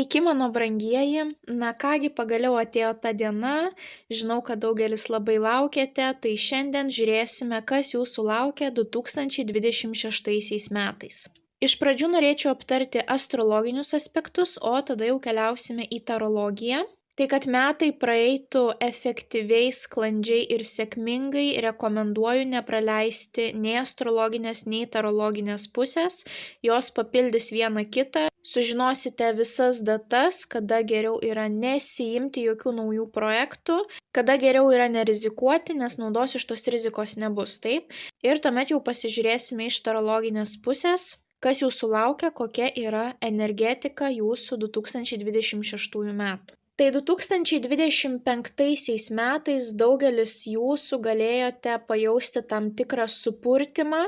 Sveiki, mano brangieji. Na kągi, pagaliau atėjo ta diena. Žinau, kad daugelis labai laukėte, tai šiandien žiūrėsime, kas jūsų laukia 2026 metais. Iš pradžių norėčiau aptarti astrologinius aspektus, o tada jau keliausime į tarologiją. Tai kad metai praeitų efektyviai, sklandžiai ir sėkmingai, rekomenduoju nepraleisti nei astrologinės, nei tarologinės pusės. Jos papildys vieną kitą. Sužinosite visas datas, kada geriau yra nesiimti jokių naujų projektų, kada geriau yra nerizikuoti, nes naudos iš tos rizikos nebus, taip? Ir tuomet jau pasižiūrėsime iš tarologinės pusės, kas jūsų laukia, kokia yra energetika jūsų 2026 metų. Tai 2025 metais daugelis jūsų galėjote pajausti tam tikrą supurtimą,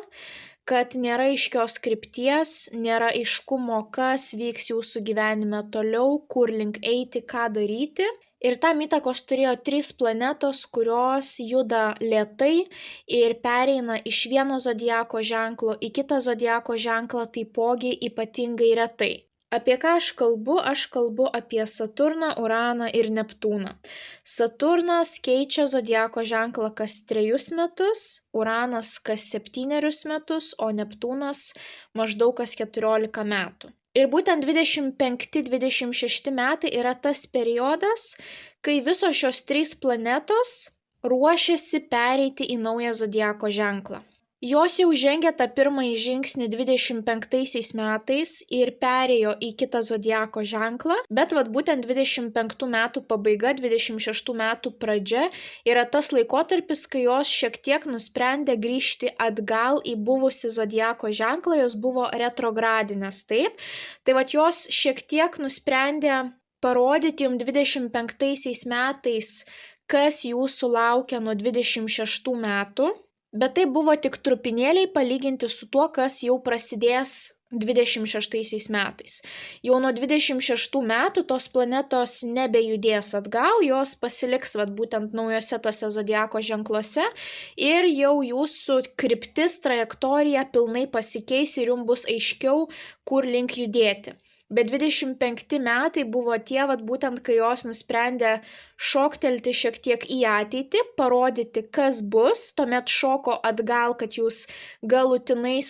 kad nėra aiškios krypties, nėra aiškumo, kas vyks jūsų gyvenime toliau, kur link eiti, ką daryti. Ir tam įtakos turėjo 3 planetos, kurios juda lėtai ir pereina iš vieno zodiako ženklo į kitą zodiako ženklą taipogi ypatingai retai. Apie ką aš kalbu? Aš kalbu apie Saturną, Uraną ir Neptūną. Saturnas keičia zodiako ženklą kas 3 metus, Uranas kas 7 metus, o Neptūnas maždaug kas 14 metų. Ir būtent 25-26 metai yra tas periodas, kai visos šios 3 planetos ruošiasi pereiti į naują zodiako ženklą. Jos jau žengė tą pirmąjį žingsnį 25 metais ir perėjo į kitą zodiako ženklą, bet būtent 25 metų pabaiga, 26 metų pradžia yra tas laikotarpis, kai jos šiek tiek nusprendė grįžti atgal į buvusį zodiako ženklą, jos buvo retrogradinės, taip? Tai jos šiek tiek nusprendė parodyti jums 25 metais, kas jūsų laukia nuo 26 metų. Bet tai buvo tik trupinėliai palyginti su tuo, kas jau prasidės 26 metais. Jau nuo 26 metų tos planetos nebejudės atgal, jos pasiliks būtent naujose tose zodiako ženkluose ir jau jūsų kryptis, trajektorija pilnai pasikeis ir jums bus aiškiau, kur link judėti. Bet 25 metai buvo tie, būtent kai jos nusprendė šoktelti šiek tiek į ateitį, parodyti, kas bus, tuomet šoko atgal, kad jūs galutinai,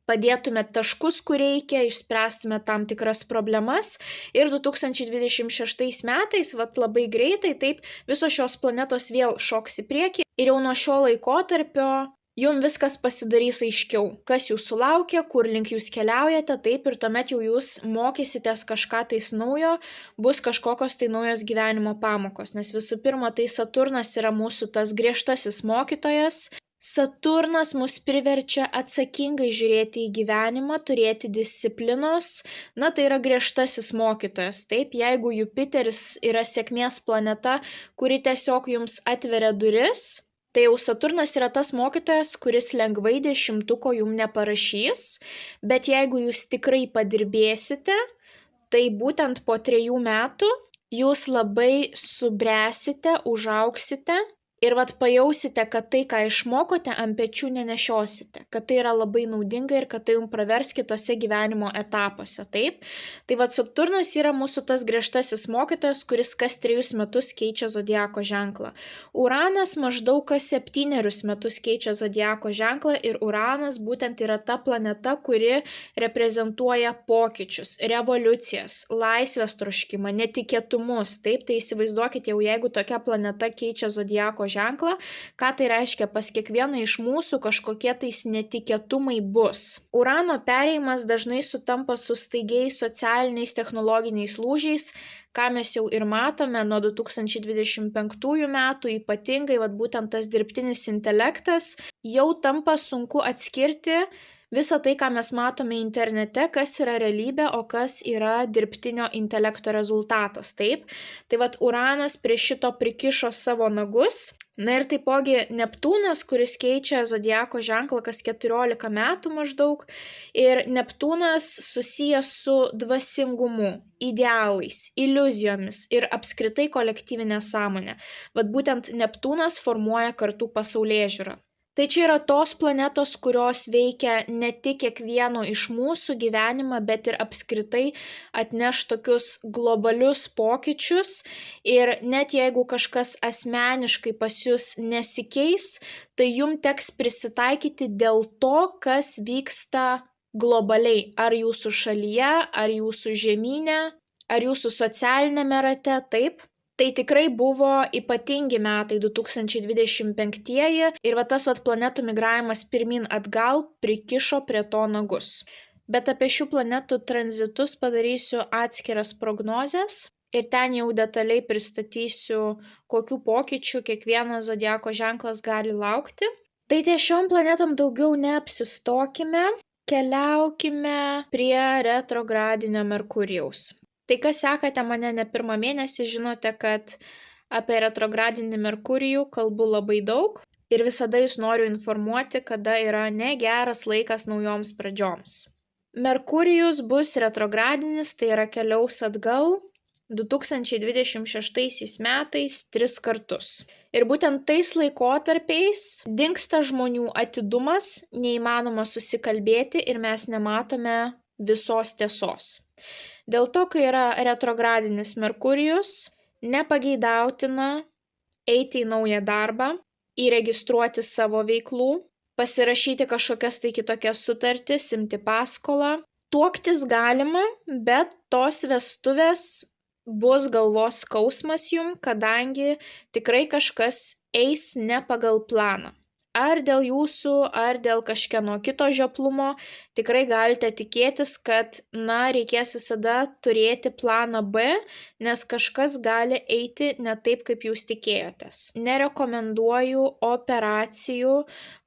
padėtumėt taškus, kur reikia, išspręstumėt tam tikras problemas. Ir 2026 metais, labai greitai, taip, visos šios planetos vėl šoks į priekį ir jau nuo šio laikotarpio jums viskas pasidarys aiškiau, kas jūsų laukia, kur link jūs keliaujate, taip, ir tuomet jau jūs mokysitės kažką tais naujo, bus kažkokios tai naujos gyvenimo pamokos, nes visų pirma, tai Saturnas yra mūsų tas griežtasis mokytojas. Saturnas mus priverčia atsakingai žiūrėti į gyvenimą, turėti disciplinos, tai yra griežtasis mokytojas, taip, jeigu Jupiteris yra sėkmės planeta, kuri tiesiog jums atveria duris, tai jau Saturnas yra tas mokytojas, kuris lengvai 10-ko jums neparašys, bet jeigu jūs tikrai padirbėsite, tai būtent po 3 metų jūs labai subręsite, užaugsite ir pajausite, kad tai, ką išmokote, ant pečių nenešiosite, kad tai yra labai naudinga ir kad tai jums pravers kitose gyvenimo etapuose, taip? Tai Saturnas yra mūsų tas griežtasis mokytojas, kuris kas 3 metus keičia zodiako ženklą. Uranas maždaug kas 7 metus keičia zodiako ženklą ir Uranas būtent yra ta planeta, kuri reprezentuoja pokyčius, revoliucijas, laisvės troškimą, netikėtumus, taip? Tai įsivaizduokite jau, jeigu tokia planeta keičia zodiako ženklą, ką tai reiškia, pas kiekvieną iš mūsų kažkokie tais netikėtumai bus. Urano perėjimas dažnai sutampa su staigiais socialiniais technologiniais lūžiais, ką mes jau ir matome nuo 2025 metų, ypatingai būtent tas dirbtinis intelektas, jau tampa sunku atskirti visą tai, ką mes matome internete, kas yra realybė, o kas yra dirbtinio intelekto rezultatas, taip? Tai Uranas prie šito prikišo savo nagus. Ir taipogi Neptūnas, kuris keičia zodiako ženklą kas 14 metų maždaug. Ir Neptūnas susijęs su dvasingumu, idealais, iliuzijomis ir apskritai kolektyvinė sąmonė. Būtent Neptūnas formuoja kartų pasaulėžiūrą. Tai čia yra tos planetos, kurios veikia ne tik kiekvieno iš mūsų gyvenimą, bet ir apskritai atneš tokius globalius pokyčius. Ir net jeigu kažkas asmeniškai pas jūs nesikeis, tai jums teks prisitaikyti dėl to, kas vyksta globaliai. Ar jūsų šalyje, ar jūsų žemyne, ar jūsų socialinėme rate, taip. Tai tikrai buvo ypatingi metai 2025 ir tas planetų migravimas pirmin atgal prikišo prie to nagus. Bet apie šių planetų tranzitus padarysiu atskiras prognozes ir ten jau detaliai pristatysiu, kokių pokyčių kiekvienas zodiako ženklas gali laukti. Tai ties šiom planetom daugiau neapsistokime, keliaukime prie retrogradinio Merkurijaus. Tai kas sekate mane ne pirmą mėnesį, žinote, kad apie retrogradinį Merkurijų kalbu labai daug ir visada jūs noriu informuoti, kada yra negeras laikas naujoms pradžioms. Merkurijus bus retrogradinis, tai yra keliaus atgal 2026 metais 3 kartus. Ir būtent tais laikotarpiais dingsta žmonių atidumas, neįmanoma susikalbėti ir mes nematome visos tiesos. Dėl to, kai yra retrogradinis Merkurijus, nepageidautina eiti į naują darbą, įregistruoti savo veiklų, pasirašyti kažkokias tai kitokias sutartis, imti paskolą. Tuoktis galima, bet tos vestuvės bus galvos skausmas jum, kadangi tikrai kažkas eis ne pagal planą. Ar dėl jūsų, ar dėl kažkieno kito žioplumo, tikrai galite tikėtis, kad, reikės visada turėti planą B, nes kažkas gali eiti ne taip, kaip jūs tikėjotės. Nerekomenduoju operacijų,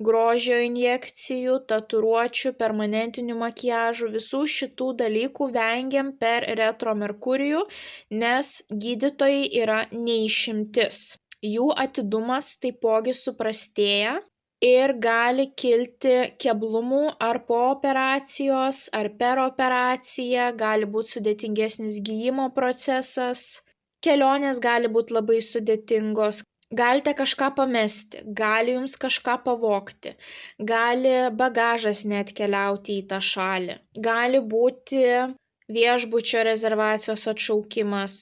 grožio injekcijų, tatuiruočių, permanentinių makiažų, visų šitų dalykų vengiam per retro Merkurijų, nes gydytojai yra neišimtis. Jų atidumas taipogi suprastėja. Ir gali kilti keblumų ar po operacijos, ar per operaciją, gali būti sudėtingesnis gijimo procesas, kelionės gali būti labai sudėtingos, galite kažką pamesti, gali jums kažką pavogti, gali bagažas net keliauti į tą šalį, gali būti viešbučio rezervacijos atšaukimas,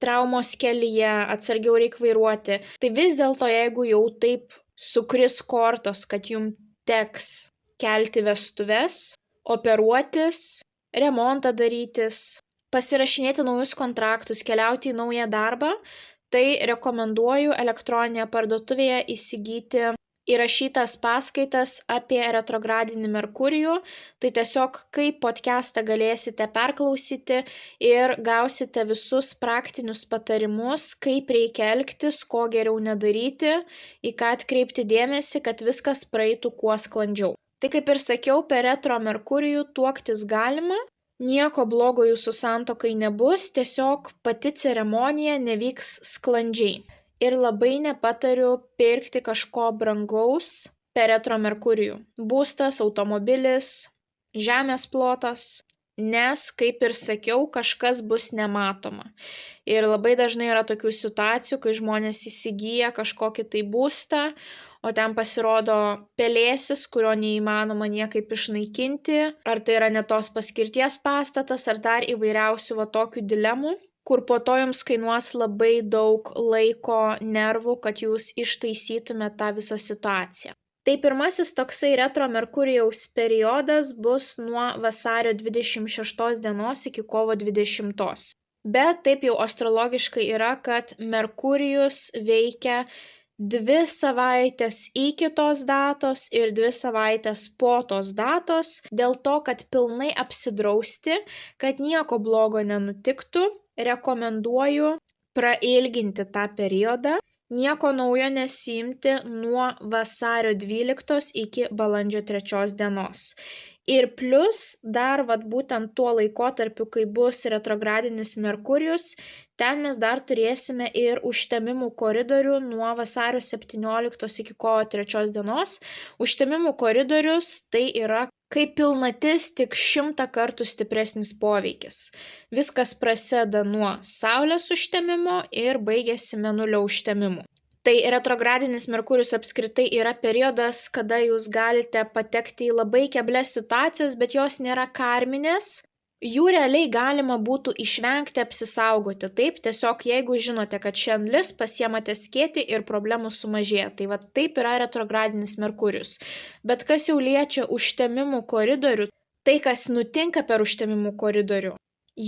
traumos kelyje, atsargiau reikia vairuoti. Tai vis dėlto, jeigu jau taip sukris kortos, kad jums teks kelti vestuves, operuotis, remontą darytis, pasirašinėti naujus kontraktus, keliauti į naują darbą, tai rekomenduoju elektroninėje parduotuvėje įsigyti įrašytas paskaitas apie retrogradinį Merkurijų. Tai tiesiog kaip podcastą galėsite perklausyti ir gausite visus praktinius patarimus, kaip reikia elgtis, ko geriau nedaryti, į ką atkreipti dėmesį, kad viskas praeitų kuo sklandžiau. Tai kaip ir sakiau, per retro Merkurijų tuoktis galima, nieko blogo jūsų santuokai nebus, tiesiog pati ceremonija nevyks sklandžiai. Ir labai nepatariu pirkti kažko brangaus per retro Merkurijų. Būstas, automobilis, žemės plotas, nes, kaip ir sakiau, kažkas bus nematoma. Ir labai dažnai yra tokių situacijų, kai žmonės įsigyja kažkokį tai būstą, o ten pasirodo pelėsis, kurio neįmanoma niekaip išnaikinti, ar tai yra ne tos paskirties pastatas, ar dar įvairiausių tokių dilemų, kur po to jums kainuos labai daug laiko, nervų, kad jūs ištaisytumėte tą visą situaciją. Tai pirmasis toksai retro Merkurijaus periodas bus nuo vasario 26 dienos iki kovo 20. Bet taip jau astrologiškai yra, kad Merkurijus veikia 2 savaitės iki tos datos ir 2 savaitės po tos datos, dėl to, kad pilnai apsidrausti, kad nieko blogo nenutiktų, rekomenduoju prailginti tą periodą, nieko naujo nesiimti nuo vasario 12 iki balandžio 3 dienos. Ir plus dar būtent tuo laikotarpiu, kai bus retrogradinis Merkurijus, ten mes dar turėsime ir užtemimų koridorių nuo vasario 17 iki kovo 3 dienos. Užtemimų koridorius tai yra kaip pilnatis, tik 100 kartų stipresnis poveikis. Viskas prasideda nuo Saulės užtemimo ir baigėsi Mėnulio užtemimu. Tai retrogradinis Merkurijus apskritai yra periodas, kada jūs galite patekti į labai keblias situacijas, bet jos nėra karminės. Jų realiai galima būtų išvengti, apsisaugoti. Taip, tiesiog jeigu žinote, kad šiandien lis, pasiemate skėtį ir problemų sumažėja. Tai va taip yra retrogradinis Merkurijus. Bet kas jau liečia užtemimų koridorių, tai kas nutinka per užtemimų koridorių,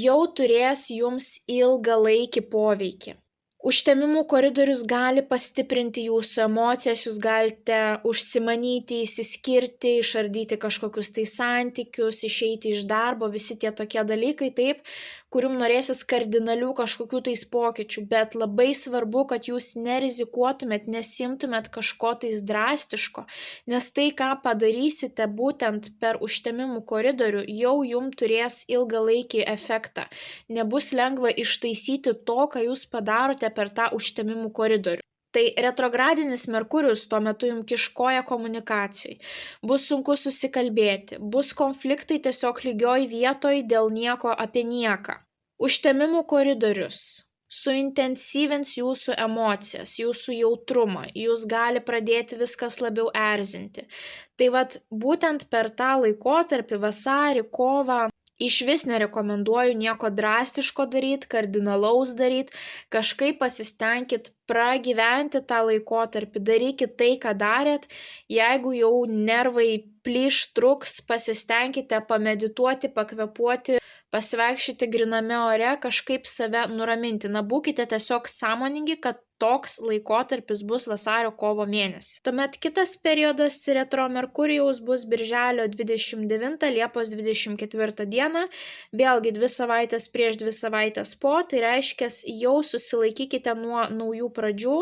jau turės jums ilgalaikį poveikį. Užtemimų koridorius gali pastiprinti jūsų emocijas, jūs galite užsimanyti, įsiskirti, išardyti kažkokius tai santykius, išeiti iš darbo, visi tie tokie dalykai, taip, kurium norėsis kardinalių kažkokių tais pokyčių, bet labai svarbu, kad jūs nerizikuotumėt, nesimtumėt kažko tais drastiško, nes tai, ką padarysite būtent per užtemimų koridorių, jau jums turės ilgalaikį efektą. Nebus lengva ištaisyti to, ką jūs padarote per tą užtemimų koridorių. Tai retrogradinis Merkurijus tuo metu jums kiškoja komunikacijai. Bus sunku susikalbėti, bus konfliktai tiesiog lygioj vietoj dėl nieko apie nieką. Užtemimų koridorius suintensyvins jūsų emocijas, jūsų jautrumą, jūs gali pradėti viskas labiau erzinti. Tai vat būtent per tą laikotarpį, vasarį, kovą, išvis nerekomenduoju nieko drastiško daryti, kardinalaus daryti, kažkaip pasistengkit pragyventi tą laikotarpį, darykit tai, ką darėt, jeigu jau nervai plyš, truks, pasistengkite pamedituoti, pakvepuoti, pasivaikščioti griname ore, kažkaip save nuraminti. Na, būkite tiesiog sąmoningi, kad toks laikotarpis bus vasario-kovo mėnesį. Tuomet kitas periodas retro Merkurijaus bus birželio 29, Liepos 24 dieną, vėlgi 2 savaitės prieš 2 savaitės po, tai reiškia jau susilaikykite nuo naujų pradžių,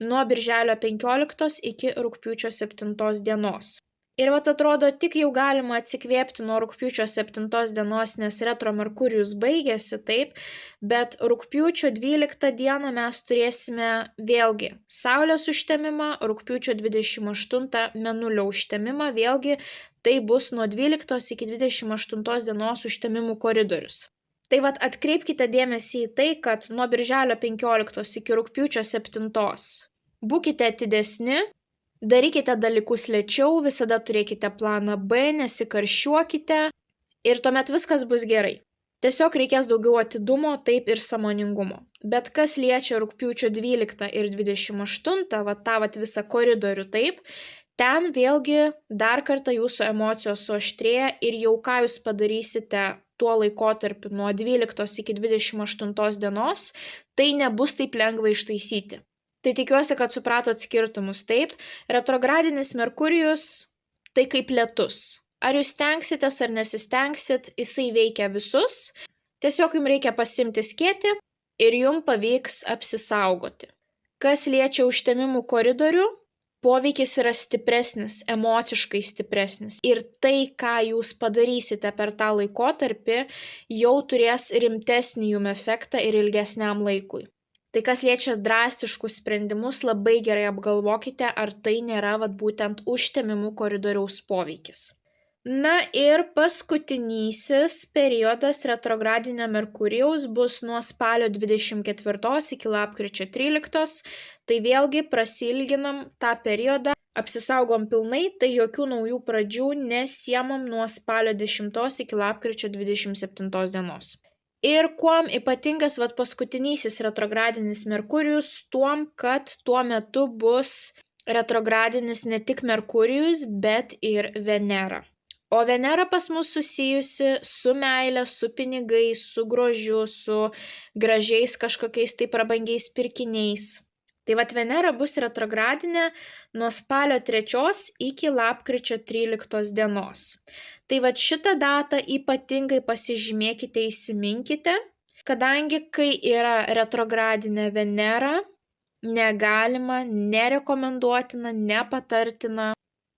nuo birželio 15 iki rugpjūčio 7 dienos. Ir vat atrodo, tik jau galima atsikvėpti nuo rugpjūčio 7 dienos, nes retro Merkurijus baigėsi, taip, bet rugpjūčio 12 dieną mes turėsime vėlgi Saulės užtemimą, rugpjūčio 28 Mėnulio užtemimą, vėlgi tai bus nuo 12 iki 28 dienos užtemimų koridorius. Tai vat atkreipkite dėmesį į tai, kad nuo birželio 15 iki rugpjūčio 7 būkite atidesni, darykite dalykus lėčiau, visada turėkite planą B, nesikarščiuokite ir tuomet viskas bus gerai. Tiesiog reikės daugiau atidumo, taip ir sąmoningumo. Bet kas liečia rugpjūčio 12 ir 28, tą visą koridorių, taip, ten vėlgi dar kartą jūsų emocijos suaštrėja ir jau ką jūs padarysite tuo laikotarpiu nuo 12 iki 28 dienos, tai nebus taip lengva ištaisyti. Tai tikiuosi, kad supratot skirtumus, taip. Retrogradinis Merkurijus tai kaip lietus. Ar jūs stengsitės ar nesistengsit, jisai veikia visus. Tiesiog jums reikia pasimti skėtį ir jums pavyks apsisaugoti. Kas liečia užtemimų koridorių, poveikis yra stipresnis, emociškai stipresnis. Ir tai, ką jūs padarysite per tą laikotarpį, jau turės rimtesnį jums efektą ir ilgesniam laikui. Tai kas liečia drastiškus sprendimus, labai gerai apgalvokite, ar tai nėra būtent užtemimų koridoriaus poveikis. Na ir paskutinysis periodas retrogradinio Merkurijaus bus nuo spalio 24 iki lapkričio 13, tai vėlgi prasilginam tą periodą, apsisaugom pilnai, tai jokių naujų pradžių nesiemam nuo spalio 10 iki lapkričio 27 dienos. Ir kuom ypatingas paskutinysis retrogradinis Merkurijus, tuom, kad tuo metu bus retrogradinis ne tik Merkurijus, bet ir Venera. O Venera pas mus susijusi su meile, su pinigais, su grožiu, su gražiais kažkokiais tai prabangiais pirkiniais. Tai Venera bus retrogradinė nuo spalio 3 iki lapkričio 13 dienos. Tai šitą datą ypatingai pasižymėkite, įsiminkite, kadangi kai yra retrogradinė Venera, negalima, nerekomenduotina, nepatartina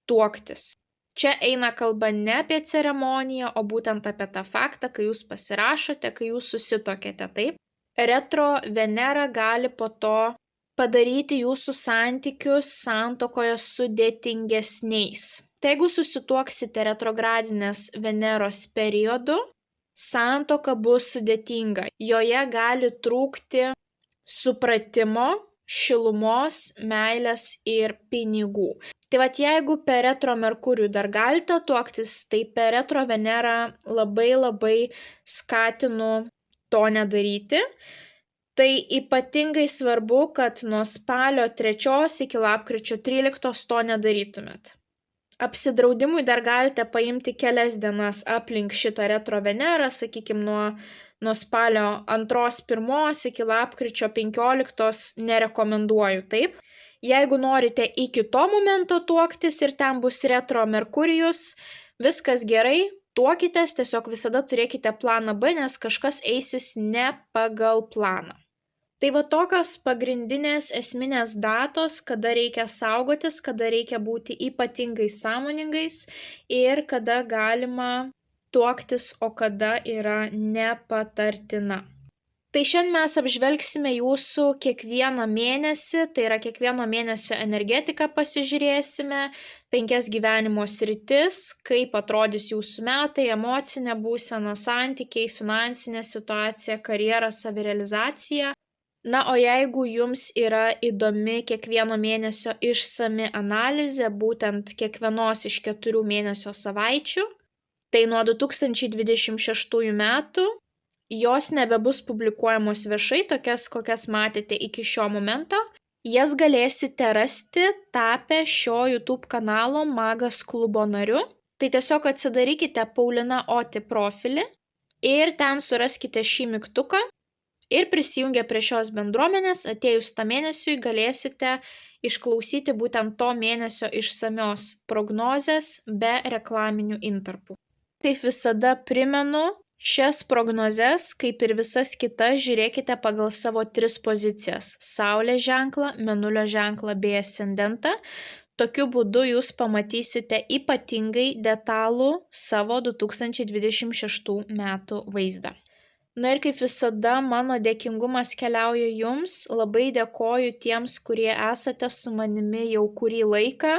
tuoktis. Čia eina kalba ne apie ceremoniją, o būtent apie tą faktą, kai jūs pasirašote, kai jūs susitokėte, taip. Retro Venera gali po to padaryti jūsų santykius santuokoje sudėtingesniais. Tai jeigu susituoksite retrogradinės Veneros periodu, santuoka bus sudėtinga. Joje gali trūkti supratimo, šilumos, meilės ir pinigų. Tai vat jeigu per retro Merkurijų dar galite tuoktis, tai per retro Venerą labai skatinu to nedaryti. Tai ypatingai svarbu, kad nuo spalio 3 iki lapkričio 13 to nedarytumėt. Apsidraudimui dar galite paimti kelias dienas aplink šitą retro Venerą, sakykime, nuo spalio 2-1 iki lapkričio 15 nerekomenduoju, taip. Jeigu norite iki to momento tuoktis ir ten bus retro Merkurijus, viskas gerai, tuokitės, tiesiog visada turėkite planą B, nes kažkas eisis ne pagal planą. Tai va tokios pagrindinės esminės datos, kada reikia saugotis, kada reikia būti ypatingai sąmoningais ir kada galima tuoktis, o kada yra nepatartina. Tai šiandien mes apžvelgsime jūsų kiekvieną mėnesį, tai yra kiekvieno mėnesio energetiką pasižiūrėsime, 5 gyvenimo sritis, kaip atrodys jūsų metai, emocinė būsena, santykiai, finansinė situacija, karjera, savirealizacija. Na, o jeigu jums yra įdomi kiekvieno mėnesio išsami analizė, būtent kiekvienos iš 4 mėnesio savaičių, tai nuo 2026 metų jos nebebus publikuojamos viešai, tokias, kokias matėte iki šio momento. Jas galėsite rasti tapę šio YouTube kanalo Magas klubo nariu. Tai tiesiog atsidarykite Paulina Oti profilį ir ten suraskite šį mygtuką ir prisijungę prie šios bendruomenės, atėjus tą mėnesiui galėsite išklausyti būtent to mėnesio išsamios prognozės be reklaminių intarpų. Kaip visada primenu, šias prognozes, kaip ir visas kitas, žiūrėkite pagal savo 3 pozicijas – Saulės ženklą, Mėnulio ženklą bei ascendentą. Tokiu būdu jūs pamatysite ypatingai detalų savo 2026 metų vaizdą. Na ir kaip visada, mano dėkingumas keliauja jums. Labai dėkoju tiems, kurie esate su manimi jau kurį laiką,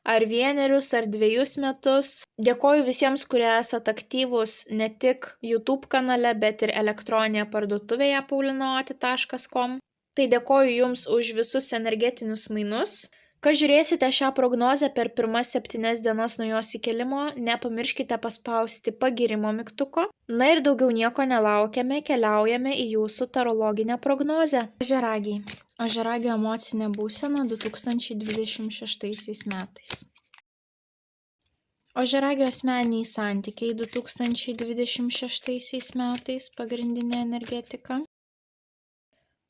ar 1 ar 2 metus. Dėkoju visiems, kurie esate aktyvūs ne tik YouTube kanale, bet ir elektroninėje parduotuvėje paulinaoti.com. Tai dėkoju jums už visus energetinius mainus. Kai žiūrėsite šią prognozę per pirmas 7 dienas nuo jos įkelimo, nepamirškite paspausti pagirimo mygtuko. Na ir daugiau nieko nelaukiame, keliaujame į jūsų tarologinę prognozę. Ožiaragiai. Ožiaragio emocinė būsena 2026 metais. Ožiaragio asmeniniai santykiai 2026 metais, pagrindinė energetika.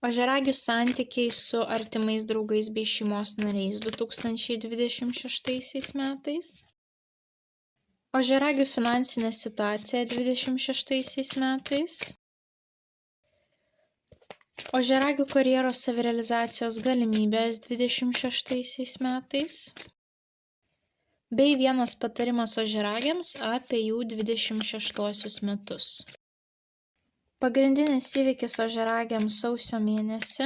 Ožiaragių santykiai su artimais draugais bei šeimos nariais 2026 metais. Ožiaragių finansinė situacija 2026 metais. Ožiaragių karjeros savirealizacijos galimybės 2026 metais. Bei vienas patarimas ožiaragiams apie jų 26 metus. Pagrindinis įvykis ožiaragiams sausio mėnesį.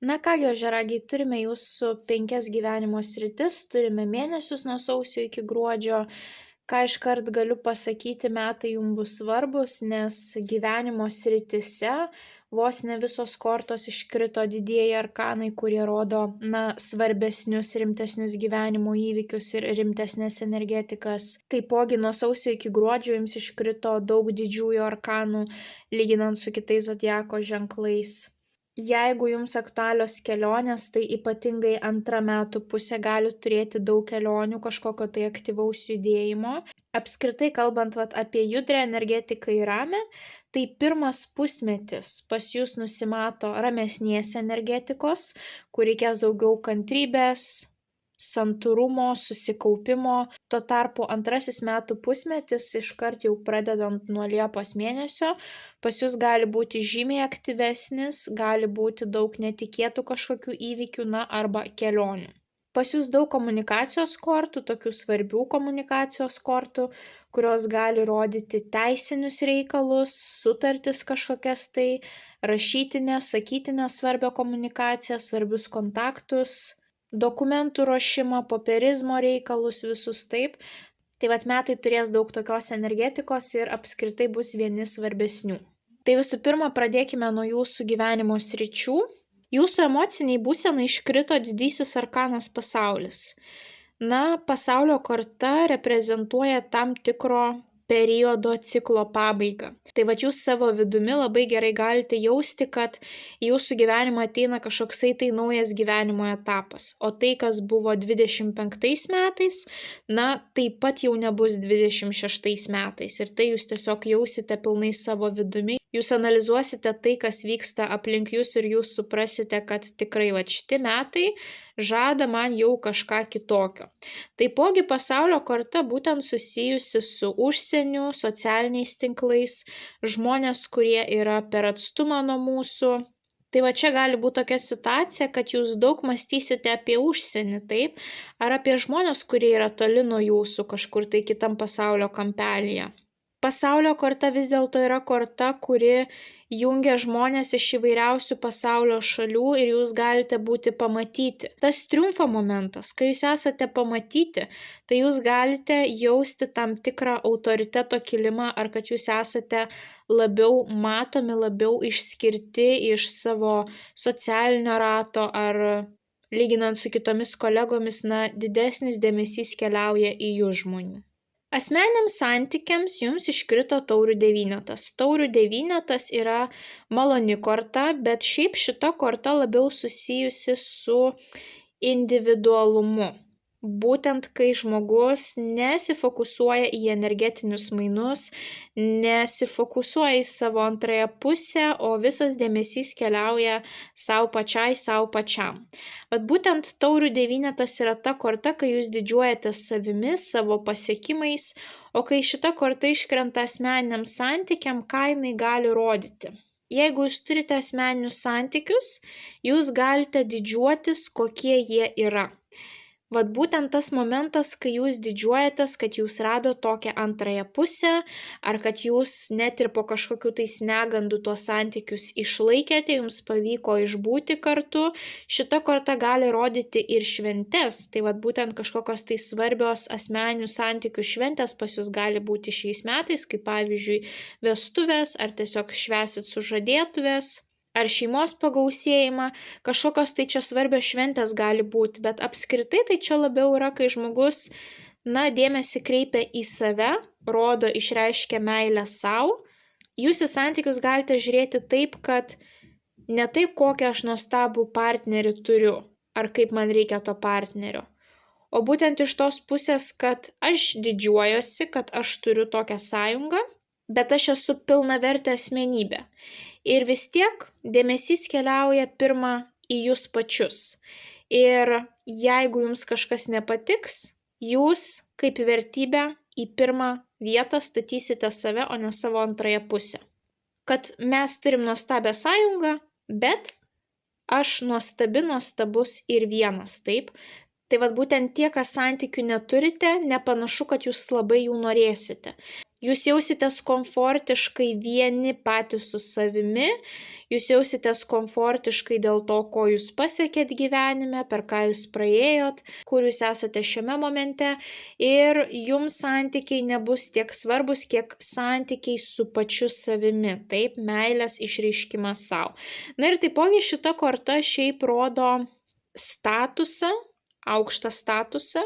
Na kągi, ožiaragiai, turime jūsų 5 gyvenimo sritis, turime mėnesius nuo sausio iki gruodžio. Ką iškart galiu pasakyti, metai jums bus svarbus, nes gyvenimo sritise vos ne visos kortos iškrito didieji arkanai, kurie rodo svarbesnius, rimtesnius gyvenimo įvykius ir rimtesnės energetikas. Taipogi nuo sausio iki gruodžio jums iškrito daug didžiųjų arkanų, lyginant su kitais zodiako ženklais. Jeigu jums aktualios kelionės, tai ypatingai antra metų pusė gali turėti daug kelionių, kažkokio tai aktyvaus judėjimo. Apskritai kalbant apie judrę energetiką ir ramę, tai pirmas pusmetis pas jūs nusimato ramesnės energetikos, kur reikės daugiau kantrybės, santūrumo, susikaupimo. Tuo tarpu antrasis metų pusmetis, iškart jau pradedant nuo Liepos mėnesio, pas jūs gali būti žymiai aktyvesnis, gali būti daug netikėtų kažkokių įvykių, arba kelionių. Pas jūs daug komunikacijos kortų, tokių svarbių komunikacijos kortų, kurios gali rodyti teisinius reikalus, sutartis kažkokias tai, rašytinę, sakytinę svarbią komunikaciją, svarbius kontaktus, dokumentų ruošimą, popierizmo reikalus, visus taip. Tai vat metai turės daug tokios energetikos ir apskritai bus vieni svarbesnių. Tai visų pirma, pradėkime nuo jūsų gyvenimo sričių. Jūsų emociniai būsenai iškrito didysis arkanas pasaulis. Pasaulio korta reprezentuoja tam tikro periodo ciklo pabaigą. Tai vat jūs savo vidumi labai gerai galite jausti, kad į jūsų gyvenimą ateina kažkoksai tai naujas gyvenimo etapas. O tai, kas buvo 25 metais, taip pat jau nebus 26 metais. Ir tai jūs tiesiog jausite pilnai savo vidumi. Jūs analizuosite tai, kas vyksta aplink jūs ir jūs suprasite, kad tikrai vat šitie metai žada man jau kažką kitokio. Taipogi pasaulio korta būtent susijusi su užsieniu, socialiniais tinklais, žmonės, kurie yra per atstumą nuo mūsų. Tai va čia gali būti tokia situacija, kad jūs daug mąstysite apie užsienį, taip, ar apie žmonės, kurie yra toli nuo jūsų kažkur tai kitam pasaulio kampelyje. Pasaulio korta vis dėlto yra korta, kuri jungia žmonės iš įvairiausių pasaulio šalių ir jūs galite būti pamatyti. Tas triumfo momentas, kai jūs esate pamatyti, tai jūs galite jausti tam tikrą autoriteto kilimą ar kad jūs esate labiau matomi, labiau išskirti iš savo socialinio rato ar lyginant su kitomis kolegomis, didesnis dėmesys keliauja į jų žmonių. Asmeniniams santykiams jums iškrito taurių devynetas. Taurių devynetas yra maloni korta, bet šiaip šita korta labiau susijusi su individualumu. Būtent kai žmogus nesifokusuoja į energetinius mainus, nesifokusuoja į savo antrąją pusę, o visas dėmesys keliauja savo pačiam. Bet būtent taurių devynetas yra ta korta, kai jūs didžiuojatės savimi, savo pasiekimais, o kai šita korta iškrenta asmeniniam santykiam, ką jinai gali rodyti. Jeigu jūs turite asmeninius santykius, jūs galite didžiuotis, kokie jie yra. Vat būtent tas momentas, kai jūs didžiuojatės, kad jūs rado tokią antrąją pusę, ar kad jūs net ir po kažkokių tais negandų tuos santykius išlaikėte, jums pavyko išbūti kartu, šita korta gali rodyti ir šventes. Tai vat būtent kažkokios tai svarbios asmeninių santykių šventės pas jūs gali būti šiais metais, kaip pavyzdžiui vestuvės, ar tiesiog švęsit sužadėtuvės. Ar šeimos pagausėjimą, kažkokios tai čia svarbios šventės gali būti, bet apskritai tai čia labiau yra, kai žmogus, dėmesį kreipia į save, rodo, išreiškia meilę savo. Jūs į santykius galite žiūrėti taip, kad ne tai, kokią aš nuostabų partnerį turiu, ar kaip man reikia to partnerio, o būtent iš tos pusės, kad aš didžiuojuosi, kad aš turiu tokią sąjungą, bet aš esu pilnavertė asmenybė. Ir vis tiek dėmesys keliauja pirma į jūs pačius. Ir jeigu jums kažkas nepatiks, jūs kaip vertybę į pirmą vietą statysite save, o ne savo antrąją pusę. Kad mes turim nuostabią sąjungą, bet aš nuostabus ir vienas, taip? Tai vat būtent tie, kas santykių neturite, nepanašu, kad jūs labai jų norėsite. Jūs jausitės komfortiškai vieni patys su savimi, jūs jausitės komfortiškai dėl to, ko jūs pasiekėt gyvenime, per ką jūs praėjot, kur jūs esate šiame momente ir jums santykiai nebus tiek svarbus, kiek santykiai su pačiu savimi, taip, meilės išreiškimas savo. Ir taipogi šita korta šiaip rodo statusą, aukštą statusą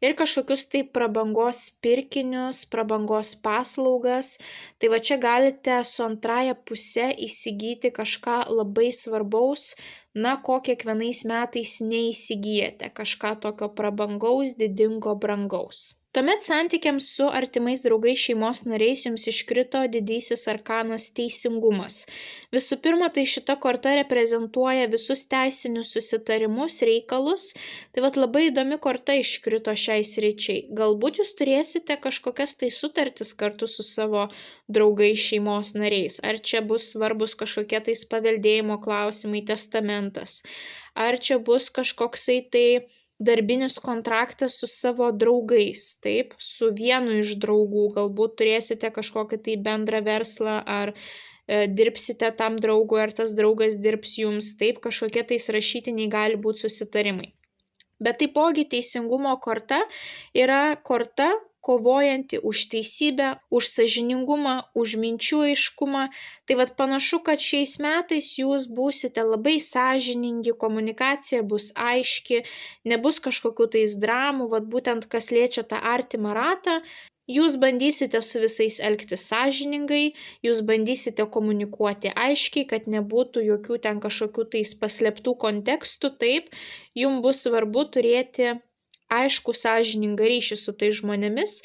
ir kažkokius tai prabangos pirkinius, prabangos paslaugas. Tai va čia galite su antrąja puse įsigyti kažką labai svarbaus, ko kiekvienais metais neįsigijate, kažką tokio prabangaus, didingo, brangaus. Tuomet santykiams su artimais draugais, šeimos nariais jums iškrito didysis arkanas teisingumas. Visų pirma, tai šita korta reprezentuoja visus teisinius susitarimus, reikalus. Tai vat labai įdomi korta iškrito šiai sričiai. Galbūt jūs turėsite kažkokias tai sutartis kartu su savo draugais, šeimos nariais. Ar čia bus svarbus kažkokie tais paveldėjimo klausimai, testamentas. Ar čia bus kažkoksai tai darbinis kontraktas su savo draugais, taip, su vienu iš draugų, galbūt turėsite kažkokį tai bendrą verslą ar dirbsite tam draugui, ar tas draugas dirbs jums, taip, kažkokie tais rašytiniai gali būti susitarimai. Bet taipogi teisingumo korta yra korta kovojanti už teisybę, už sąžiningumą, už minčių aiškumą. Tai vat panašu, kad šiais metais jūs būsite labai sąžiningi, komunikacija bus aiški, nebus kažkokių tais dramų, vat būtent kas liečia tą artimą ratą. Jūs bandysite su visais elgtis sąžiningai, jūs bandysite komunikuoti aiškiai, kad nebūtų jokių ten kažkokių tais paslėptų kontekstų, taip, jums bus svarbu turėti aišku sąžiningą ryšį su tais žmonėmis.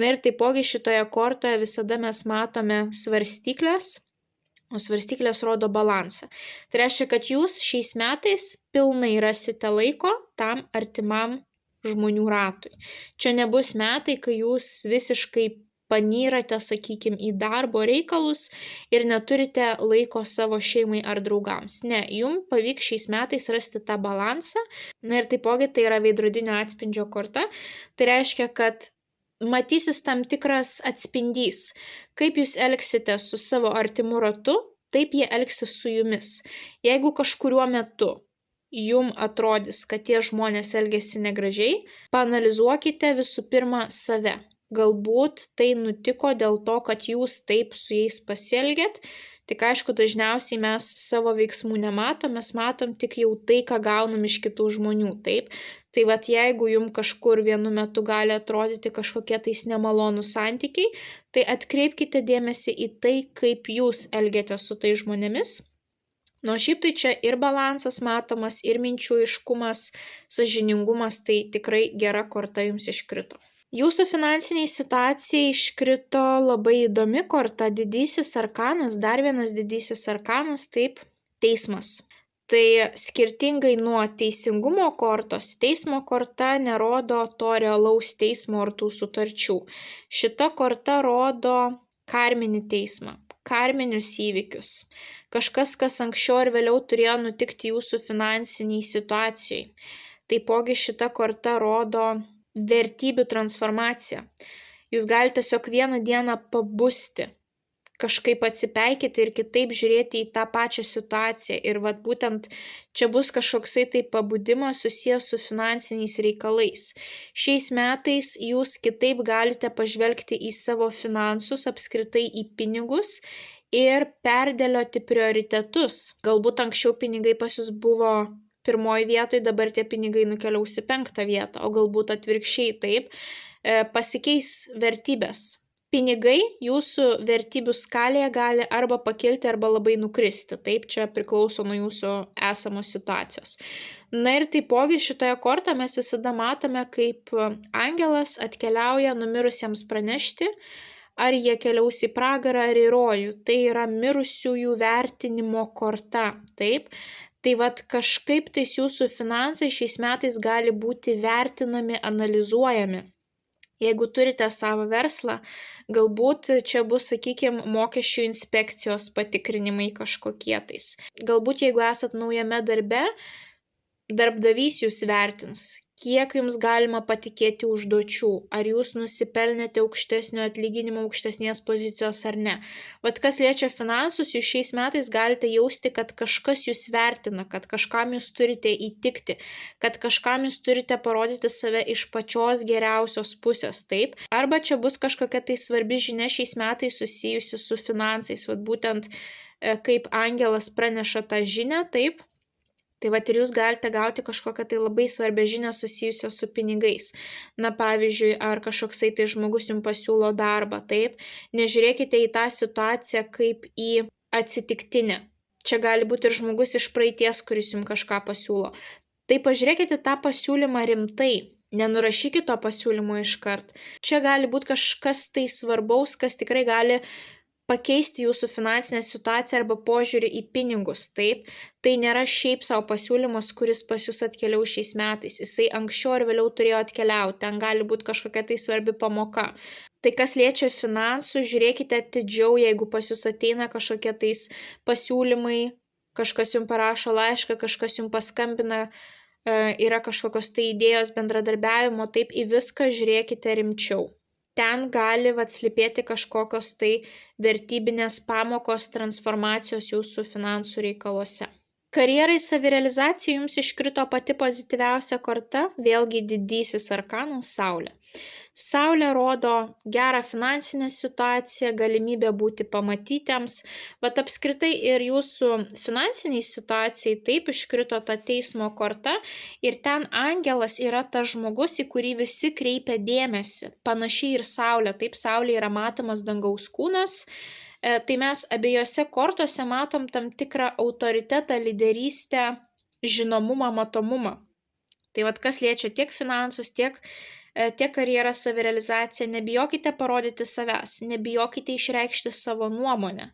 Na ir taipogi šitoje kortoje visada mes matome svarstyklės, o svarstyklės rodo balansą. Tai reiškia, kad jūs šiais metais pilnai rasite laiko tam artimam žmonių ratui. Čia nebus metai, kai jūs visiškai panyrate, sakykime, į darbo reikalus ir neturite laiko savo šeimai ar draugams. Ne, jums pavyks šiais metais rasti tą balansą. Na ir taipogi tai yra veidrodinio atspindžio korta. Tai reiškia, kad matysis tam tikras atspindys, kaip jūs elgsite su savo artimu ratu, taip jie elgsis su jumis. Jeigu kažkuriuo metu jum atrodys, kad tie žmonės elgesi negražiai, paanalizuokite visų pirma save. Galbūt tai nutiko dėl to, kad jūs taip su jais pasielgėt, tik aišku, dažniausiai mes savo veiksmų nematom, mes matom tik jau tai, ką gaunam iš kitų žmonių, taip. Tai vat jeigu jum kažkur vienu metu gali atrodyti kažkokie tais nemalonūs santykiai, tai atkreipkite dėmesį į tai, kaip jūs elgiate su tais žmonėmis. Nu, šiaip tai čia ir balansas matomas, ir minčių aiškumas, sąžiningumas, tai tikrai gera korta jums iškrito. Jūsų finansiniai situacijai iškrito labai įdomi korta, didysis arkanas, dar vienas didysis arkanas, taip, teismas. Tai skirtingai nuo teisingumo kortos, teismo korta nerodo to realaus teismo ar tų sutarčių. Šita korta rodo karminį teismą, karminius įvykius. Kažkas, kas anksčiau ar vėliau turėjo nutikti jūsų finansiniai situacijai. Taipogi šita korta rodo vertybių transformaciją. Jūs galite tiesiog vieną dieną pabusti, kažkaip atsipeikyti ir kitaip žiūrėti į tą pačią situaciją. Ir vat būtent čia bus kažkoksai tai pabudimas susijęs su finansiniais reikalais. Šiais metais jūs kitaip galite pažvelgti į savo finansus, apskritai į pinigus, ir perdėlioti prioritetus. Galbūt anksčiau pinigai pas jūs buvo pirmoji vietoje, dabar tie pinigai nukeliaus į 5 vietą, o galbūt atvirkščiai taip, pasikeis vertybės. Pinigai jūsų vertybių skalėje gali arba pakilti, arba labai nukristi. Taip, čia priklauso nuo jūsų esamos situacijos. Na ir taipogi šitoje kortoje mes visada matome, kaip angelas atkeliauja numirusiems pranešti, ar jie keliaus į pragarą ar į rojų. Tai yra mirusiųjų vertinimo korta, taip. Tai vat kažkaip tais jūsų finansai šiais metais gali būti vertinami, analizuojami. Jeigu turite savo verslą, galbūt čia bus, sakykime, mokesčių inspekcijos patikrinimai kažkokie tais. Galbūt jeigu esat naujame darbe, darbdavys jūs vertins, kiek jums galima patikėti užduočių, ar jūs nusipelnėte aukštesnio atlyginimo, aukštesnės pozicijos ar ne. Vat kas liečia finansus, jūs šiais metais galite jausti, kad kažkas jūs vertina, kad kažkam jūs turite įtikti, kad kažkam jūs turite parodyti save iš pačios geriausios pusės, taip. Arba čia bus kažkokia tai svarbi žinia šiais metais susijusi su finansais, vat būtent kaip angelas praneša tą žinią, taip. Tai vat ir jūs galite gauti kažkokią tai labai svarbią žinią susijusią su pinigais. Na pavyzdžiui, ar kažkoksai tai žmogus jums pasiūlo darbą, taip. Nežiūrėkite į tą situaciją kaip į atsitiktinę. Čia gali būti ir žmogus iš praeities, kuris jums kažką pasiūlo. Tai pažiūrėkite tą pasiūlymą rimtai. Nenurašykite to pasiūlymo iškart. Čia gali būti kažkas tai svarbaus, kas tikrai gali pakeisti jūsų finansinę situaciją arba požiūrį į pinigus, taip. Tai nėra šiaip savo pasiūlymas, kuris pas jūs atkeliau šiais metais. Jisai anksčiau ar vėliau turėjo atkeliauti, ten gali būti kažkokia tai svarbi pamoka. Tai kas liečia finansų, žiūrėkite atidžiau, jeigu pas jūs ateina kažkokie tais pasiūlymai, kažkas jums parašo laišką, kažkas jums paskambina, yra kažkokios tai idėjos bendradarbiavimo, taip į viską žiūrėkite rimčiau. ten gali slypėti kažkokios tai vertybinės pamokos, transformacijos jūsų finansų reikaluose. Karjerai savirealizacijai jums iškrito pati pozityviausia korta, vėlgi didysis arkanas – Saulė. Saulė rodo gerą finansinę situaciją, galimybę būti pamatytiems, bet apskritai ir jūsų finansiniai situacijai taip iškrito ta teismo korta ir ten angelas yra tas žmogus, į kurį visi kreipia dėmesį. Panašiai ir Saulė, taip Saulė yra matomas dangaus kūnas, tai mes abiejose kortose matom tam tikrą autoritetą, lyderystę, žinomumą, matomumą. Tai kas liečia tiek finansus, tiek karjerą, savirealizaciją, nebijokite parodyti savęs, nebijokite išreikšti savo nuomonę.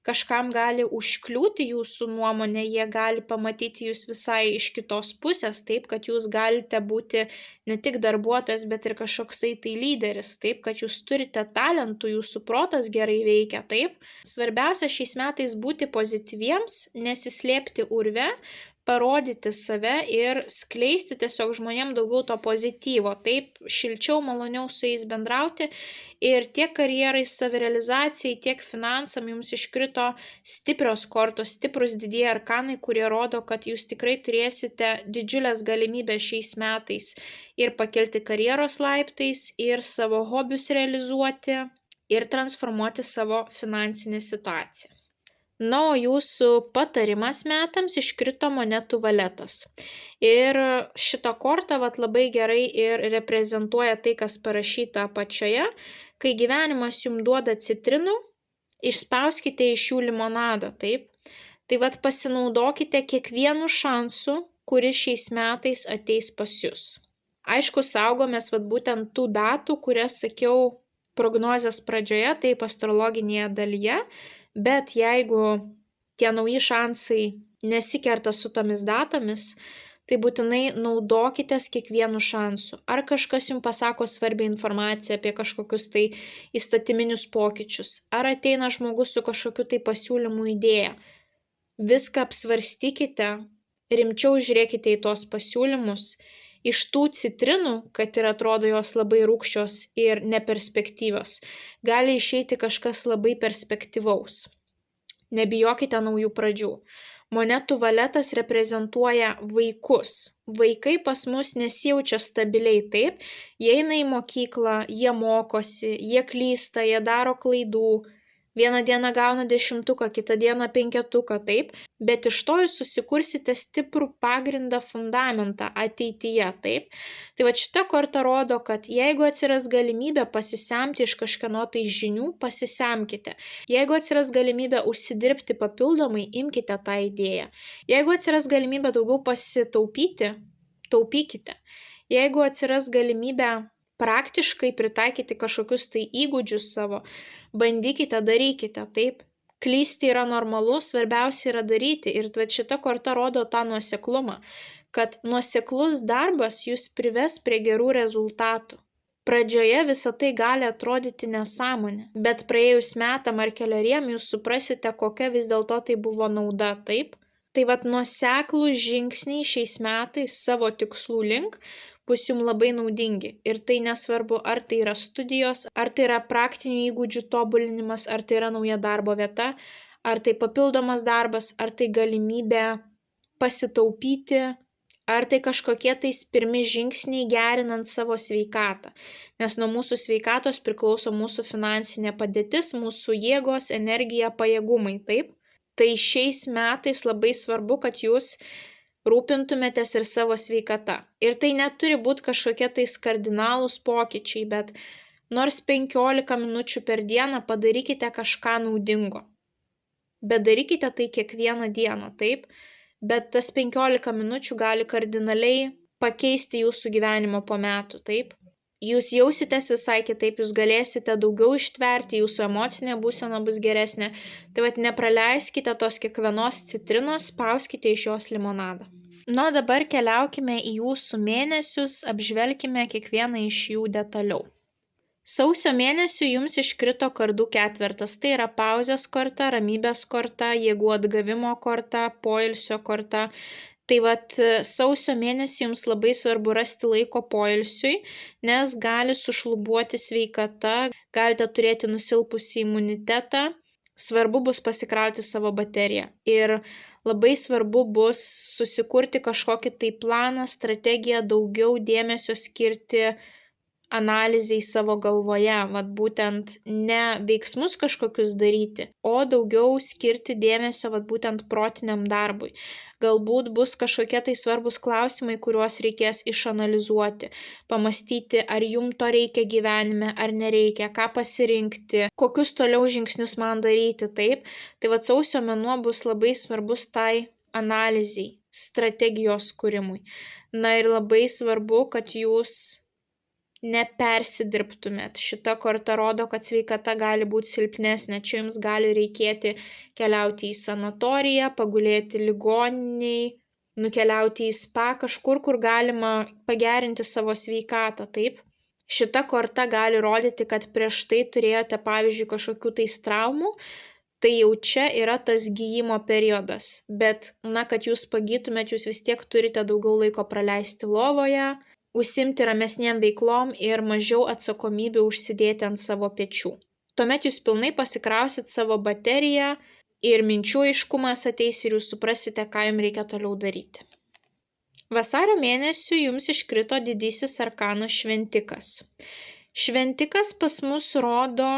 Kažkam gali užkliūti jūsų nuomonė, jie gali pamatyti jūs visai iš kitos pusės, taip, kad jūs galite būti ne tik darbuotojas, bet ir kažkoksai tai lyderis, taip, kad jūs turite talentų, jūsų protas gerai veikia, taip. Svarbiausia šiais metais būti pozityviems, nesislėpti urve, parodyti save ir skleisti tiesiog žmonėm daugiau to pozityvo, taip šilčiau, maloniau su jais bendrauti ir tiek karjerai, savirealizacijai, tiek finansam jums iškrito stiprios kortos, stiprus didieji arkanai, kurie rodo, kad jūs tikrai turėsite didžiulės galimybės šiais metais ir pakelti karjeros laiptais, ir savo hobius realizuoti, ir transformuoti savo finansinę situaciją. Na, o jūsų patarimas metams iškrito monetų valetas. Ir šitą kortą labai gerai ir reprezentuoja tai, kas parašyta apačioje. Kai gyvenimas jums duoda citrinų, išspauskite iš jų limonadą, taip? Tai pasinaudokite kiekvienu šansu, kuris šiais metais ateis pas jūs. Aišku, saugomės būtent tų datų, kurias sakiau prognozės pradžioje, taip astrologinėje dalyje. Bet jeigu tie nauji šansai nesikerta su tomis datomis, tai būtinai naudokitės kiekvienu šansu. Ar kažkas jums pasako svarbią informaciją apie kažkokius tai įstatyminius pokyčius, ar ateina žmogus su kažkokiu tai pasiūlymu idėja. Viską apsvarstykite, rimčiau žiūrėkite į tos pasiūlymus. Iš tų citrinų, kad ir atrodo jos labai rūgščios ir neperspektyvios, gali išeiti kažkas labai perspektyvaus. Nebijokite naujų pradžių. Monetų valetas reprezentuoja vaikus. Vaikai pas mus nesijaučia stabiliai, taip. Jie eina į mokyklą, jie mokosi, jie klysta, jie daro klaidų. Vieną dieną gauna 10, kitą dieną 5, taip, bet iš to jūs susikursite stiprų pagrindą, fundamentą ateityje, taip. Tai šita korta rodo, kad jeigu atsiras galimybė pasisemti iš kažkieno tai žinių, pasisemkite. Jeigu atsiras galimybė užsidirbti papildomai, imkite tą idėją. Jeigu atsiras galimybė daugiau pasitaupyti, taupykite. Jeigu atsiras galimybė praktiškai pritaikyti kažkokius tai įgūdžius savo, bandykite, darykite, taip. Klysti yra normalu, svarbiausia yra daryti ir šita korta rodo tą nuoseklumą, kad nuoseklus darbas jūs prives prie gerų rezultatų. Pradžioje visą tai gali atrodyti nesąmonė, bet praėjus metam ar keleriem jūs suprasite, kokia vis dėlto tai buvo nauda, taip. Tai nuoseklūs žingsniai šiais metais savo tikslų link bus jums labai naudingi. Ir tai nesvarbu, ar tai yra studijos, ar tai yra praktinių įgūdžių tobulinimas, ar tai yra nauja darbo vieta, ar tai papildomas darbas, ar tai galimybė pasitaupyti, ar tai kažkokie tais pirmi žingsniai gerinant savo sveikatą. Nes nuo mūsų sveikatos priklauso mūsų finansinė padėtis, mūsų jėgos, energija, pajėgumai, taip. Tai šiais metais labai svarbu, kad jūs rūpintumėtės ir savo sveikata. Ir tai neturi būti kažkokie tais kardinalūs pokyčiai, bet nors 15 minučių per dieną padarykite kažką naudingo. Bet darykite tai kiekvieną dieną, taip? Bet tas 15 minučių gali kardinaliai pakeisti jūsų gyvenimą po metų, taip? Jūs jausitės visai kitaip, jūs galėsite daugiau ištverti, jūsų emocinė būsena bus geresnė. Tai nepraleiskite tos kiekvienos citrinos, spauskite iš jos limonadą. Na, dabar keliaukime į jūsų mėnesius, apžvelkime kiekvieną iš jų detaliau. Sausio mėnesių jums iškrito kardų ketvertas, tai yra pauzės korta, ramybės korta, jėgų atgavimo korta, poilsio korta. Tai vat sausio mėnesį jums labai svarbu rasti laiko poilsiui, nes gali sušlubuoti sveikata, galite turėti nusilpusį imunitetą, svarbu bus pasikrauti savo bateriją ir labai svarbu bus susikurti kažkokį tai planą, strategiją, daugiau dėmesio skirti analizei savo galvoje, vat būtent ne veiksmus kažkokius daryti, o daugiau skirti dėmesio vat būtent protiniam darbui. Galbūt bus kažkokie tai svarbus klausimai, kuriuos reikės išanalizuoti, pamastyti, ar jum to reikia gyvenime, ar nereikia, ką pasirinkti, kokius toliau žingsnius man daryti, taip. Tai vat sausio mėnuo bus labai svarbus tai analizei, strategijos kūrimui. Na ir labai svarbu, kad jūs nepersidirbtumėt. Šita korta rodo, kad sveikata gali būti silpnesnė. Čia jums gali reikėti keliauti į sanatoriją, pagulėti ligoniniai, nukeliauti į spa, kažkur, kur galima pagerinti savo sveikatą, taip? Šita korta gali rodyti, kad prieš tai turėjote, pavyzdžiui, kažkokių tais traumų, tai jau čia yra tas gyjimo periodas. Bet, kad jūs pagytumėt, jūs vis tiek turite daugiau laiko praleisti lovoje, užsiimti ramesniem veiklom ir mažiau atsakomybių užsidėti ant savo pečių. Tuomet jūs pilnai pasikrausit savo bateriją ir minčių aiškumas ateis ir jūs suprasite, ką jums reikia toliau daryti. Vasario mėnesių jums iškrito didysis arkanas šventikas. Šventikas pas mus rodo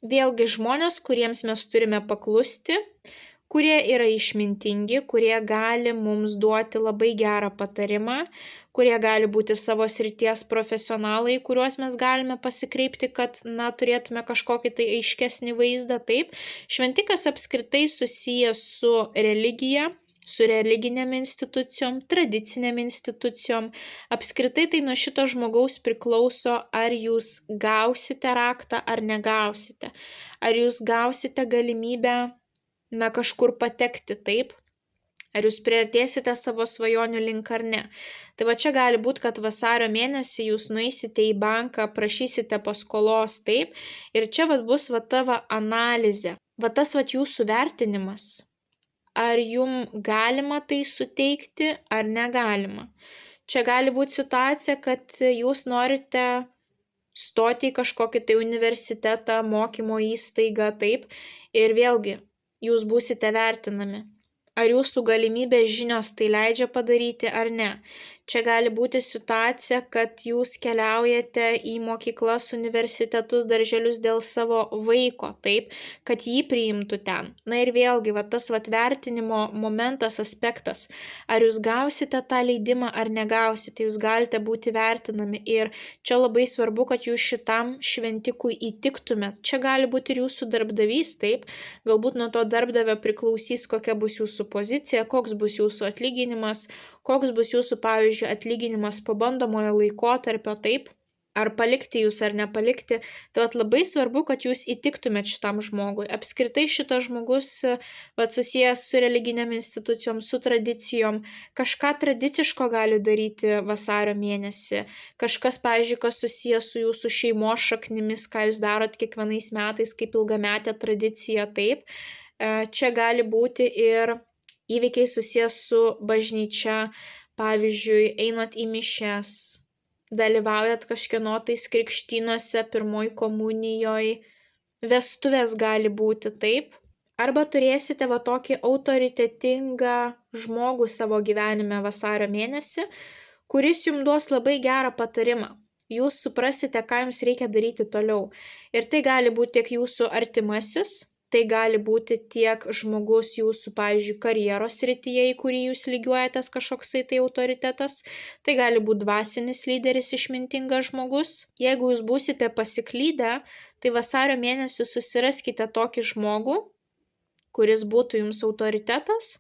vėlgi žmonės, kuriems mes turime paklusti, kurie yra išmintingi, kurie gali mums duoti labai gerą patarimą, kurie gali būti savo srities profesionalai, kuriuos mes galime pasikreipti, kad, turėtume kažkokį tai aiškesnį vaizdą, taip. Šventikas apskritai susijęs su religija, su religinėm institucijom, tradicinėm institucijom. Apskritai tai nuo šito žmogaus priklauso, ar jūs gausite raktą ar negausite. Ar jūs gausite galimybę kažkur patekti, taip? Ar jūs priartėsite savo svajonių link ar ne? Tai va čia gali būti, kad vasario mėnesį jūs nueisite į banką, prašysite paskolos, taip? Ir čia bus tavo analizė, tas jūsų vertinimas. Ar jum galima tai suteikti, ar negalima? Čia gali būti situacija, kad jūs norite stoti į kažkokį tai universitetą, mokymo įstaigą, taip? Ir vėlgi, jūs būsite vertinami. Ar jūsų galimybės žinios tai leidžia padaryti ar ne? Čia gali būti situacija, kad jūs keliaujate į mokyklas, universitetus, darželius dėl savo vaiko, taip, kad jį priimtų ten. Na ir vėlgi, tas vertinimo momentas, aspektas. Ar jūs gausite tą leidimą ar negausite, jūs galite būti vertinami. Ir čia labai svarbu, kad jūs šitam šventikui įtiktumėt. Čia gali būti ir jūsų darbdavys, taip. Galbūt nuo to darbdavio priklausys, kokia bus jūsų pozicija, koks bus jūsų atlyginimas, koks bus jūsų, pavyzdžiui, atlyginimas po bandomojo laikotarpio, taip, ar palikti jūs ar nepalikti. Tai labai svarbu, kad jūs įtiktumėt šitam žmogui. Apskritai šitas žmogus susijęs su religinėm institucijom, su tradicijom, kažką tradiciško gali daryti vasario mėnesį. Kažkas, pavyzdžiui, kas susijęs su jūsų šeimos šaknimis, ką jūs darot kiekvienais metais kaip ilgametė tradicija, taip. Čia gali būti ir įvykiai susijęs su bažnyčia, pavyzdžiui, einat į mišias, dalyvaujat kažkieno tais krikštynuose, pirmoj komunijoj, vestuvės gali būti, taip. Arba turėsite tokį autoritetingą žmogų savo gyvenime vasario mėnesį, kuris jums duos labai gerą patarimą. Jūs suprasite, ką jums reikia daryti toliau. Ir tai gali būti tiek jūsų artimasis, tai gali būti tiek žmogus jūsų, pavyzdžiui, karjeros srityje, į kurį jūs lygiuojatės kažkoksai tai autoritetas. Tai gali būti dvasinis lyderis, išmintingas žmogus. Jeigu jūs būsite pasiklydę, tai vasario mėnesį susiraskite tokį žmogų, kuris būtų jums autoritetas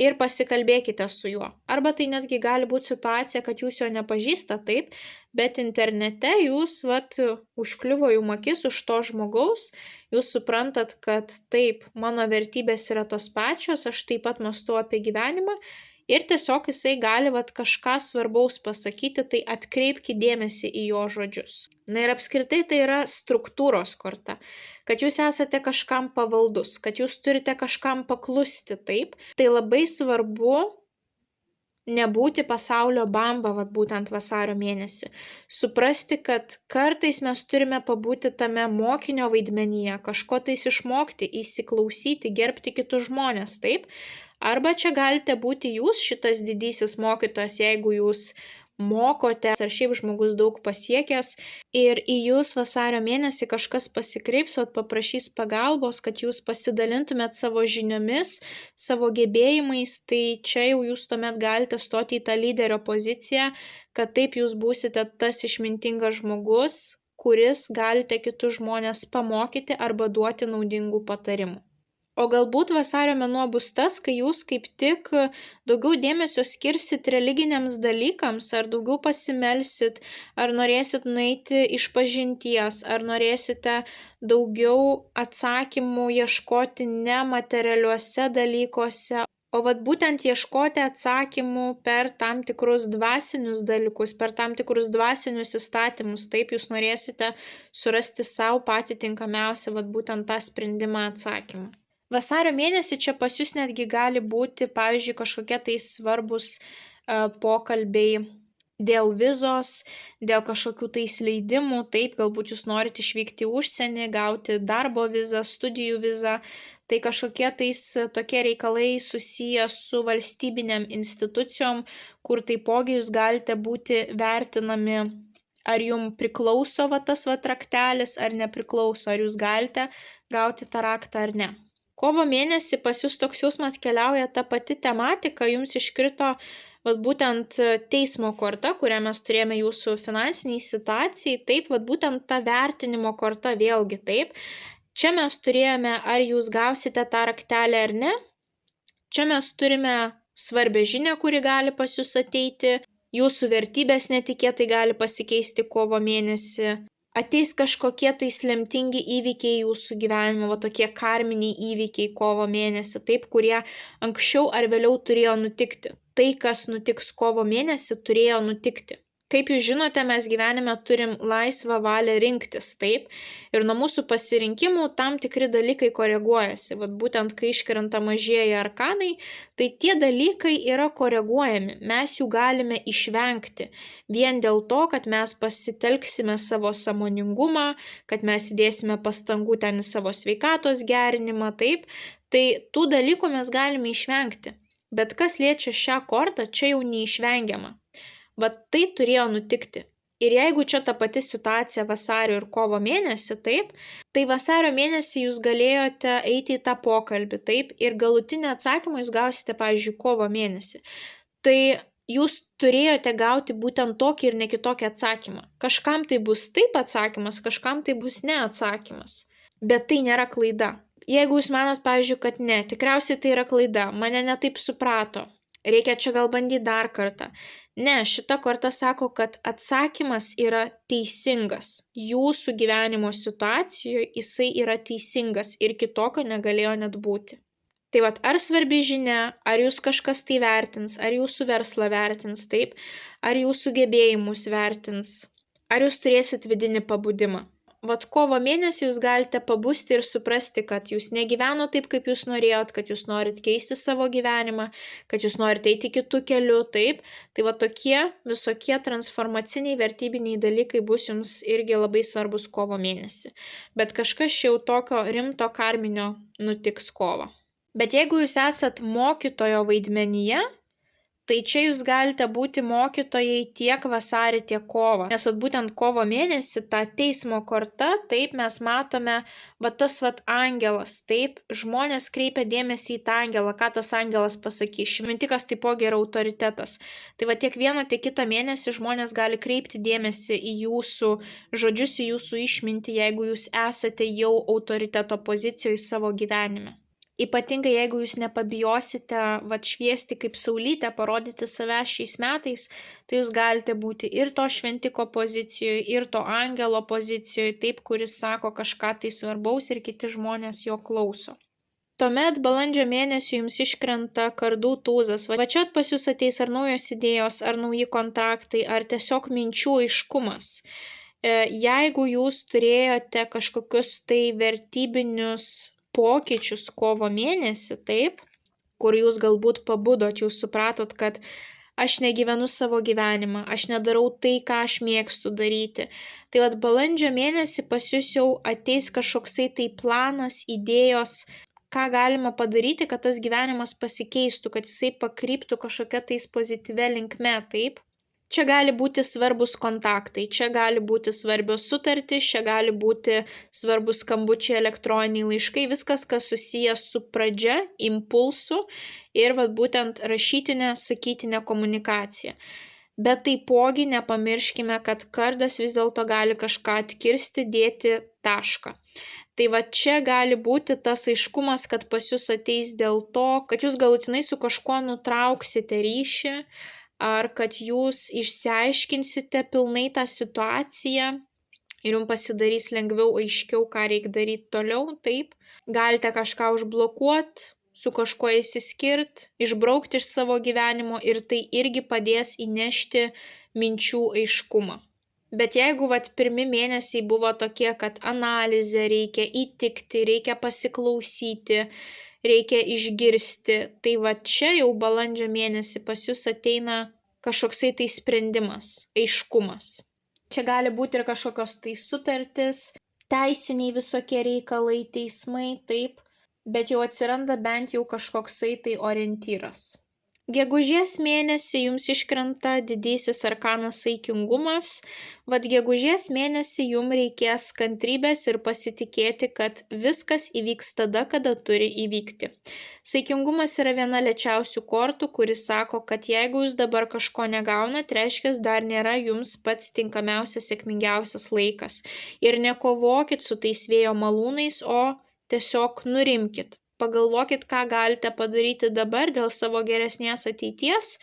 ir pasikalbėkite su juo. Arba tai netgi gali būti situacija, kad jūs jo nepažįstate, taip, bet internete jūs, užkliuvo jum akis už to žmogaus, jūs suprantat, kad taip, mano vertybės yra tos pačios, aš taip pat mąstau apie gyvenimą ir tiesiog jisai gali kažką svarbaus pasakyti, tai atkreipkite dėmesį į jo žodžius. Na ir apskritai tai yra struktūros korta, kad jūs esate kažkam pavaldus, kad jūs turite kažkam paklusti, taip. Tai labai svarbu nebūti pasaulio bamba, vat būtent vasario mėnesį. Suprasti, kad kartais mes turime pabūti tame mokinio vaidmenyje, kažko tais išmokti, įsiklausyti, gerbti kitus žmonės, taip? Arba čia galite būti jūs šitas didysis mokytojas, jeigu jūs mokote, ar šiaip žmogus daug pasiekęs ir į jūs vasario mėnesį kažkas pasikreips, paprašys pagalbos, kad jūs pasidalintumėt savo žiniomis, savo gebėjimais, tai čia jau jūs tuomet galite stoti į tą lyderio poziciją, kad taip jūs būsite tas išmintingas žmogus, kuris galite kitus žmonės pamokyti arba duoti naudingų patarimų. O galbūt vasario mėnuo bus tas, kai jūs kaip tik daugiau dėmesio skirsit religiniams dalykams, ar daugiau pasimelsit, ar norėsit nueiti išpažinties, ar norėsite daugiau atsakymų ieškoti ne materialiuose dalykuose, o vat būtent ieškoti atsakymų per tam tikrus dvasinius dalykus, per tam tikrus dvasinius įstatymus. Taip jūs norėsite surasti savo patį tinkamiausią vat būtent tą sprendimą atsakymą. Vasario mėnesį čia pas jūs netgi gali būti, pavyzdžiui, kažkokie tai svarbus pokalbiai dėl vizos, dėl kažkokių tai leidimų, taip, galbūt jūs norite išvykti į užsienį, gauti darbo vizą, studijų vizą, tai kažkokie tais tokie reikalai susiję su valstybiniam institucijom, kur taipogi jūs galite būti vertinami, ar jums priklauso tas raktelis, ar nepriklauso, ar jūs galite gauti tą raktą ar ne. Kovo mėnesį pas jūs toks jausmas keliauja ta pati tematika, jums iškrito būtent teismo korta, kurią mes turėjome jūsų finansiniai situacijai, taip, būtent ta vertinimo korta vėlgi, taip. Čia mes turėjome, ar jūs gausite tą raktelę ar ne. Čia mes turime svarbę žinią, kuri gali pas jūs ateiti, jūsų vertybės netikėtai gali pasikeisti kovo mėnesį. Ateis kažkokie tai lemtingi įvykiai jūsų gyvenimo, tokie karminiai įvykiai kovo mėnesį, taip, kurie anksčiau ar vėliau turėjo nutikti. Tai, kas nutiks kovo mėnesį, turėjo nutikti. Kaip jūs žinote, mes gyvenime turim laisvą valią rinktis, taip, ir nuo mūsų pasirinkimų tam tikri dalykai koreguojasi. Būtent kai iškrenta mažieji arkanai, tai tie dalykai yra koreguojami, mes jų galime išvengti. Vien dėl to, kad mes pasitelksime savo sąmoningumą, kad mes įdėsime pastangų ten į savo sveikatos gerinimą, taip, tai tų dalykų mes galime išvengti. Bet kas liečia šią kortą, čia jau neišvengiama. Tai turėjo nutikti. Ir jeigu čia ta pati situacija vasario ir kovo mėnesį, taip, tai vasario mėnesį jūs galėjote eiti į tą pokalbį, taip, ir galutinį atsakymą jūs gausite, pavyzdžiui, kovo mėnesį. Tai jūs turėjote gauti būtent tokį ir ne kitokį atsakymą. Kažkam tai bus taip atsakymas, kažkam tai bus ne atsakymas. Bet tai nėra klaida. Jeigu jūs manot, pavyzdžiui, kad ne, tikriausiai tai yra klaida, mane netaip suprato. Reikia čia gal bandyti dar kartą. Ne, šita korta sako, kad atsakymas yra teisingas. Jūsų gyvenimo situacijoje jisai yra teisingas ir kitokio negalėjo net būti. Tai ar svarbi žinia, ar jūs kažkas tai vertins, ar jūsų verslą vertins, taip, ar jūsų gebėjimus vertins, ar jūs turėsit vidinį pabudimą. Kovo mėnesį jūs galite pabusti ir suprasti, kad jūs negyveno taip, kaip jūs norėjot, kad jūs norit keisti savo gyvenimą, kad jūs norite eiti kitų kelių, taip. Tai tokie visokie transformaciniai vertybiniai dalykai bus jums irgi labai svarbus kovo mėnesį. Bet kažkas jau tokio rimto karminio nutiks kovo. Bet jeigu jūs esat mokytojo vaidmenyje, tai čia jūs galite būti mokytojai tiek vasarį, tiek kovą. Nes būtent kovo mėnesį ta teismo korta, taip mes matome, tas angelas, taip, žmonės kreipia dėmesį į tą angelą, ką tas angelas pasakys. Šventikas taipogi yra autoritetas. Tai tiek vieną, tiek kitą mėnesį žmonės gali kreipti dėmesį į jūsų žodžius, į jūsų išmintį, jeigu jūs esate jau autoriteto pozicijoje savo gyvenime. Ypatingai jeigu jūs nepabijosite šviesti kaip saulytę, parodyti save šiais metais, tai jūs galite būti ir to šventiko pozicijoje, ir to angelo pozicijoje, taip, kuris sako kažką tai svarbaus ir kiti žmonės jo klauso. Tuomet balandžio mėnesį jums iškrenta kardų tūzas. Čia pas jūs ateis ar naujos idėjos, ar nauji kontraktai, ar tiesiog minčių aiškumas. Jeigu jūs turėjote kažkokius tai vertybinius pokyčius kovo mėnesį, taip, kur jūs galbūt pabudot, jūs supratot, kad aš negyvenu savo gyvenimą, aš nedarau tai, ką aš mėgstu daryti. Tai vat balandžio mėnesį pas jūs jau ateis kažkoksai tai planas, idėjos, ką galima padaryti, kad tas gyvenimas pasikeistų, kad jisai pakryptų kažkokia tais pozityvia linkme, taip? Čia gali būti svarbus kontaktai, čia gali būti svarbios sutartys, čia gali būti svarbus skambučiai, elektroniniai laiškai, viskas, kas susijęs su pradžia, impulsu ir vat būtent rašytinė, sakytinė komunikacija. Bet taipogi nepamirškime, kad kardas vis dėlto gali kažką atkirsti, dėti tašką. Tai va čia gali būti tas aiškumas, kad pas jūs ateis dėl to, kad jūs galutinai su kažkuo nutrauksite ryšį, ar kad jūs išsiaiškinsite pilnai tą situaciją ir jums pasidarys lengviau, aiškiau, ką reikia daryti toliau, taip. Galite kažką užblokuoti, su kažkuo išsiskirti, išbraukti iš savo gyvenimo ir tai irgi padės įnešti minčių aiškumą. Bet jeigu pirmi mėnesiai buvo tokie, kad analizė reikia įtikti, reikia pasiklausyti, reikia išgirsti, tai čia jau balandžio mėnesį pas jūs ateina kažkoksai tai sprendimas, aiškumas. Čia gali būti ir kažkokios tai sutartis, teisiniai visokie reikalai, teismai, taip, bet jau atsiranda bent jau kažkoksai tai orientyras. Gegužės mėnesį jums iškrenta didysis arkanas saikingumas, gegužės mėnesį jums reikės kantrybės ir pasitikėti, kad viskas įvyks tada, kada turi įvykti. Saikingumas yra viena lėčiausių kortų, kuris sako, kad jeigu jūs dabar kažko negaunat, reiškia, dar nėra jums pats tinkamiausias, sėkmingiausias laikas. Ir nekovokit su tais vėjo malūnais, o tiesiog nurimkit. Pagalvokit, ką galite padaryti dabar dėl savo geresnės ateities,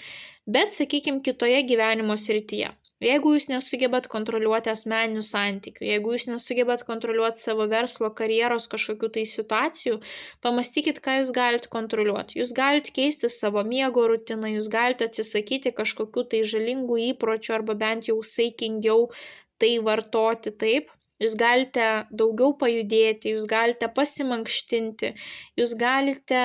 bet, sakykime, kitoje gyvenimo srityje. Jeigu jūs nesugebat kontroliuoti asmeninių santykių, jeigu jūs nesugebat kontroliuoti savo verslo, karjeros kažkokių tai situacijų, pamastykit, ką jūs galite kontroliuoti. Jūs galite keisti savo miego rutiną, jūs galite atsisakyti kažkokių tai žalingų įpročių arba bent jau saikingiau tai vartoti, taip. Jūs galite daugiau pajudėti, jūs galite pasimankštinti, jūs galite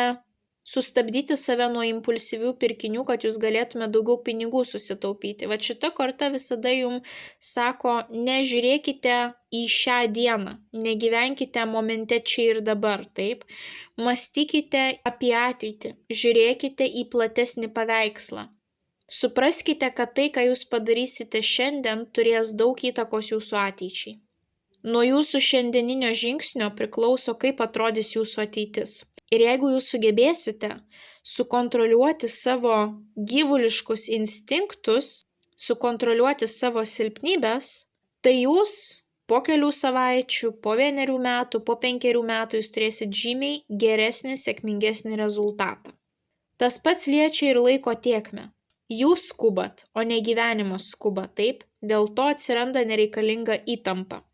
sustabdyti save nuo impulsyvių pirkinių, kad jūs galėtume daugiau pinigų susitaupyti. Šita korta visada jums sako, nežiūrėkite į šią dieną, negyvenkite momente čia ir dabar, taip. Mąstykite apie ateitį, žiūrėkite į platesnį paveikslą. Supraskite, kad tai, ką jūs padarysite šiandien, turės daug įtakos jūsų ateičiai. Nuo jūsų šiandieninio žingsnio priklauso, kaip atrodys jūsų ateitis. Ir jeigu jūs sugebėsite sukontroliuoti savo gyvuliškus instinktus, sukontroliuoti savo silpnybės, tai jūs po kelių savaičių, po 1 metų, po 5 metų jūs turėsit žymiai geresnį, sėkmingesnį rezultatą. Tas pats liečia ir laiko tėkmę. Jūs skubat, o ne gyvenimas skuba, taip? Dėl to atsiranda nereikalinga įtampa.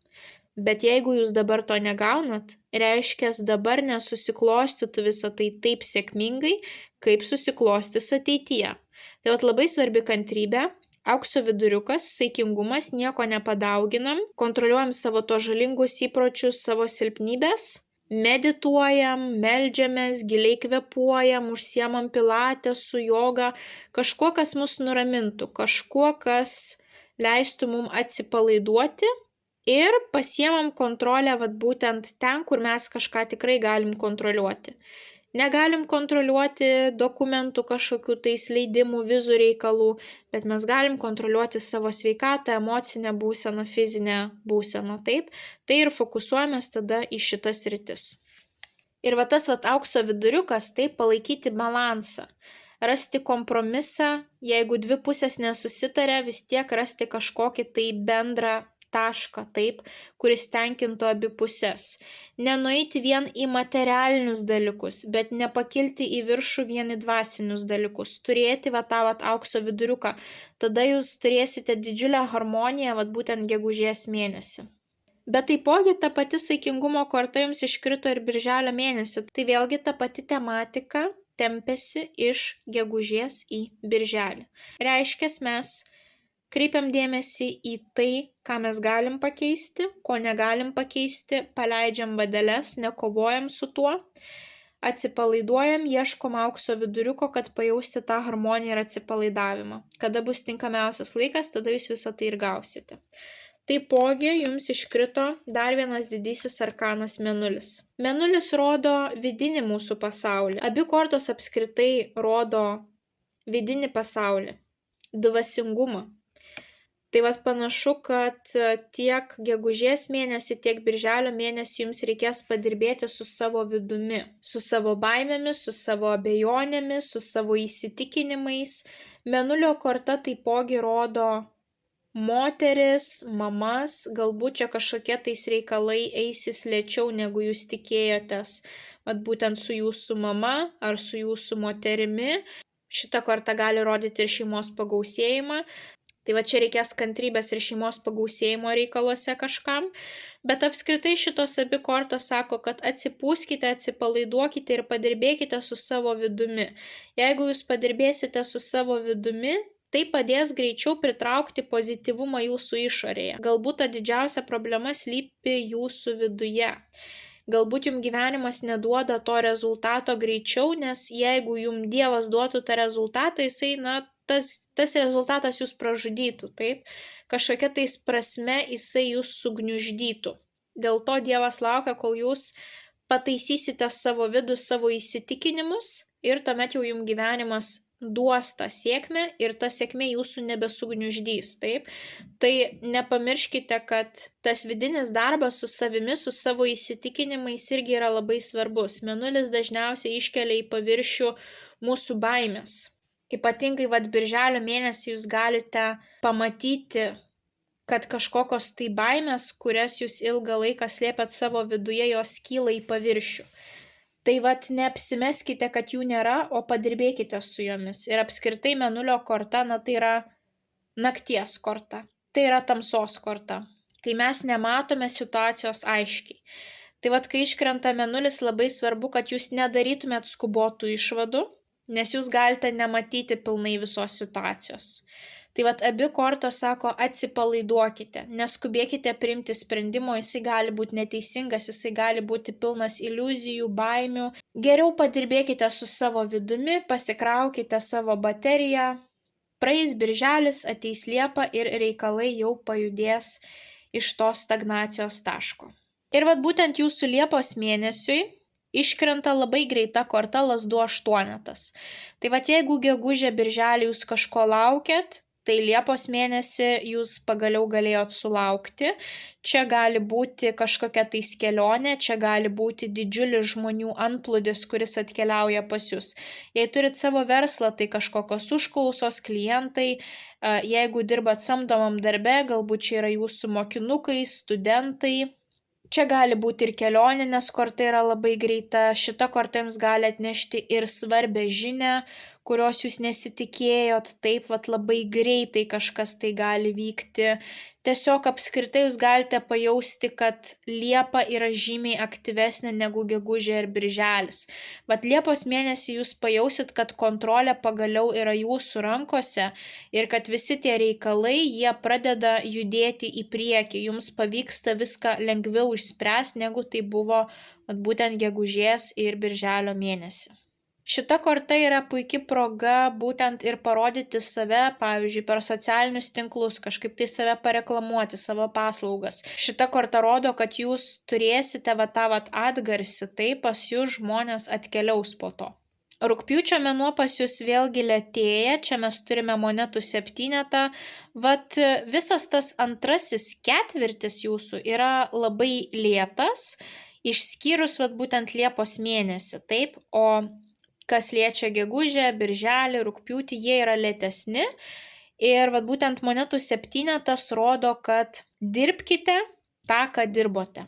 Bet jeigu jūs dabar to negaunat, reiškia, dabar nesusiklostytų visą tai taip sėkmingai, kaip susiklostys ateityje. Tai labai svarbi kantrybė, aukso viduriukas, saikingumas, nieko nepadauginam, kontroliuojam savo to žalingus įpročius, savo silpnybės, medituojam, meldžiamės, giliai kvėpuojam, užsiemam pilatesu, joga, kažkuo, kas mus nuramintų, kažkuo, kas leistų mums atsipalaiduoti. Ir pasiemam kontrolę būtent ten, kur mes kažką tikrai galim kontroliuoti. Negalim kontroliuoti dokumentų kažkokių tais leidimų, vizų reikalų, bet mes galim kontroliuoti savo sveikatą, emocinę būseną, fizinę būseną, taip? Tai ir fokusuojamės tada į šitas sritis. Ir tas aukso viduriukas, taip, palaikyti balansą. Rasti kompromisą, jeigu dvi pusės nesusitarė, vis tiek rasti kažkokį tai bendrą tašką, taip, kuris tenkintų abi pusės. Nenueiti vien į materialinius dalykus, bet nepakilti į viršų vien į dvasinius dalykus. Turėti tą aukso viduriuką. Tada jūs turėsite didžiulę harmoniją, būtent gegužės mėnesį. Bet taipogi ta pati saikingumo korta jums iškrito ir birželio mėnesį. Tai vėlgi ta pati tematika tempėsi iš gegužės į birželį. Reiškia, mes kreipiam dėmesį į tai, ką mes galim pakeisti, ko negalim pakeisti, paleidžiam vadeles, nekovojam su tuo. Atsipalaiduojam, ieškom aukso viduriuko, kad pajausti tą harmoniją ir atsipalaidavimą. Kada bus tinkamiausias laikas, tada jūs visą tai ir gausite. Taipogi jums iškrito dar vienas didysis arkanas Mėnulis. Mėnulis rodo vidinį mūsų pasaulį. Abi kortos apskritai rodo vidinį pasaulį, dvasingumą. Tai vat panašu, kad tiek gegužės mėnesį, tiek birželio mėnesį jums reikės padirbėti su savo vidumi, su savo baimėmis, su savo abejonėmis, su savo įsitikinimais. Mėnulio korta taipogi rodo moteris, mamas, galbūt čia kažkokie tais reikalai eisis lėčiau, negu jūs tikėjotės, vat būtent su jūsų mama ar su jūsų moterimi. Šita korta gali rodyti ir šeimos pagausėjimą. Tai va čia reikės kantrybės ir šeimos pagausėjimo reikaluose kažkam, bet apskritai šitos abi kortos sako, kad atsipūskite, atsipalaiduokite ir padirbėkite su savo vidumi. Jeigu jūs padirbėsite su savo vidumi, tai padės greičiau pritraukti pozityvumą jūsų išorėje. Galbūt ta didžiausia problema slypi jūsų viduje. Galbūt jums gyvenimas neduoda to rezultato greičiau, nes jeigu jums Dievas duotų tą rezultatą, jisai, tas rezultatas jūs pražudytų, taip? Kažkokia tais prasme jisai jūs sugniuždytų. Dėl to Dievas laukia, kol jūs pataisysite savo vidų, savo įsitikinimus ir tuomet jau jums gyvenimas duos tą sėkmę ir ta sėkmė jūsų nebesugniuždys, taip? Tai nepamirškite, kad tas vidinis darbas su savimi, su savo įsitikinimais irgi yra labai svarbus. Mėnulis dažniausiai iškelia į paviršių mūsų baimės. Ypatingai birželio mėnesį jūs galite pamatyti, kad kažkokios tai baimės, kurias jūs ilgą laiką slėpėt savo viduje, jos kyla į paviršių. Tai neapsimeskite, kad jų nėra, o padirbėkite su jomis. Ir apskritai Mėnulio korta, tai yra nakties korta. Tai yra tamsos korta, kai mes nematome situacijos aiškiai. Tai kai iškrenta Mėnulis, labai svarbu, kad jūs nedarytumėt skubotų išvadų, nes jūs galite nematyti pilnai visos situacijos. Tai abi kortos sako, atsipalaiduokite, neskubėkite priimti sprendimo, jisai gali būti neteisingas, jisai gali būti pilnas iliuzijų, baimių. Geriau padirbėkite su savo vidumi, pasikraukite savo bateriją, praeis birželis, ateis Liepa ir reikalai jau pajudės iš tos stagnacijos taško. Ir būtent jūsų Liepos mėnesiui iškrenta labai greita korta Lazdų aštuonetas. Tai jeigu gegužę birželį jūs kažko laukėt, tai Liepos mėnesį jūs pagaliau galėjot sulaukti. Čia gali būti kažkokia tais kelionė, čia gali būti didžiulis žmonių antplūdis, kuris atkeliauja pas jūs. Jei turit savo verslą, tai kažkokios užklausos, klientai. Jeigu dirbat samdomam darbe, galbūt čia yra jūsų mokinukai, studentai. Čia gali būti ir kelionė, nes korta yra labai greita. Šita korta jums gali atnešti ir svarbę žinią, kurios jūs nesitikėjot. Taip, labai greitai kažkas tai gali vykti. Tiesiog apskritai jūs galite pajausti, kad Liepa yra žymiai aktyvesnė negu gegužė ir birželis. Liepos mėnesį jūs pajausit, kad kontrolė pagaliau yra jūsų rankose ir kad visi tie reikalai, jie pradeda judėti į priekį. Jums pavyksta viską lengviau išspręsti, negu tai buvo būtent gegužės ir birželio mėnesį. Šita korta yra puikia proga būtent ir parodyti save, pavyzdžiui, per socialinius tinklus, kažkaip tai save pareklamuoti, savo paslaugas. Šita korta rodo, kad jūs turėsite tą atgarsį, tai pas jūs žmonės atkeliaus po to. Rugpjūčio mėnuo pas jūs vėlgi lėtėja, čia mes turime monetų septynetą. Visas tas antrasis ketvirtis jūsų yra labai lėtas, išskyrus būtent Liepos mėnesį, taip, o kas liečia gegužę, birželį, rugpjūtį, jie yra lėtesni. Ir būtent monetų septynetas rodo, kad dirbkite tą, ką dirbote.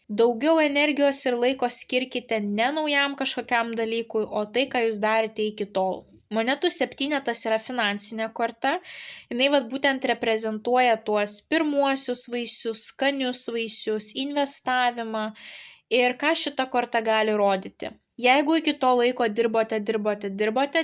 Daugiau energijos ir laiko skirkite ne naujam kažkokiam dalykui, o tai, ką jūs darėte iki tol. Monetų septynetas yra finansinė korta. Jinai būtent reprezentuoja tuos pirmuosius vaisius, skanius vaisius, investavimą. Ir ką šita korta gali rodyti? Jeigu iki to laiko dirbote,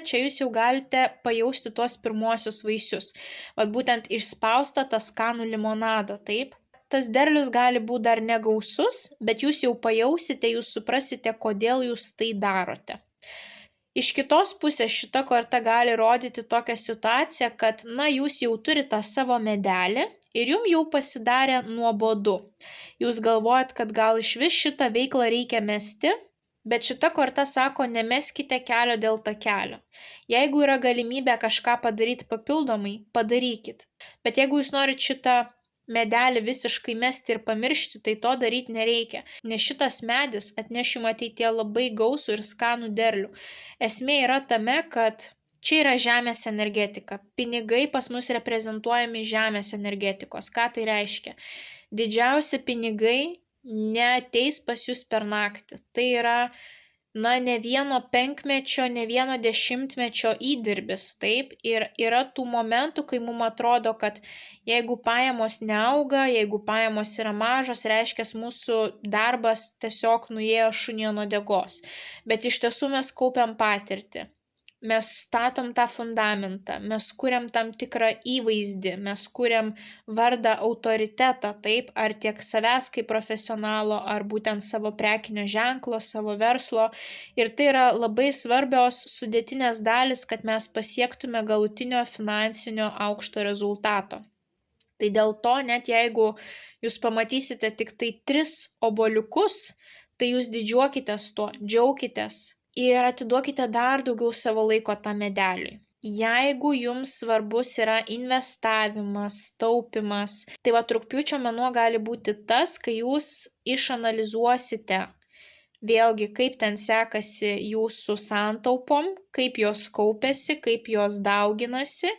čia jūs jau galite pajausti tuos pirmuosius vaisius. Būtent išspaustą tą skanų limonadą, taip? tas derlius gali būti dar negausus, bet jūs jau pajausite, jūs suprasite, kodėl jūs tai darote. Iš kitos pusės šita korta gali rodyti tokią situaciją, kad, jūs jau turite tą savo medelį ir jums jau pasidarė nuobodu. Jūs galvojat, kad gal iš vis šitą veiklą reikia mesti, bet šita korta sako, nemeskite kelio dėl takelio. Jeigu yra galimybė kažką padaryti papildomai, padarykit. Bet jeigu jūs norit šitą medelį visiškai mesti ir pamiršti, tai to daryti nereikia, nes šitas medis atneš jums ateityje labai gausų ir skanų derlių. Esmė yra tame, kad čia yra žemės energetika. Pinigai pas mus reprezentuojami žemės energetikos. Ką tai reiškia? Didžiausi pinigai neateis pas jūs per naktį. Tai yra ne vieno penkmečio, ne vieno dešimtmečio įdirbis, taip, ir yra tų momentų, kai mums atrodo, kad jeigu pajamos neauga, jeigu pajamos yra mažos, reiškia mūsų darbas tiesiog nuėjo šuniui nuo uodegos, bet iš tiesų mes kaupiam patirtį. Mes statom tą fundamentą, mes kuriam tam tikrą įvaizdį, mes kuriam vardą, autoritetą, taip, ar tiek savęs kaip profesionalo, ar būtent savo prekinio ženklo, savo verslo. Ir tai yra labai svarbios sudėtinės dalis, kad mes pasiektume galutinio finansinio aukšto rezultato. Tai dėl to, net jeigu jūs pamatysite tik tai 3 obuoliukus, tai jūs didžiuokitės tuo, džiaukitės. Ir atiduokite dar daugiau savo laiko tam medeliui. Jeigu jums svarbus yra investavimas, taupimas, tai rugpjūčio mėnuo gali būti tas, kai jūs išanalizuosite vėlgi, kaip ten sekasi jūsų santaupom, kaip jos kaupiasi, kaip jos dauginasi.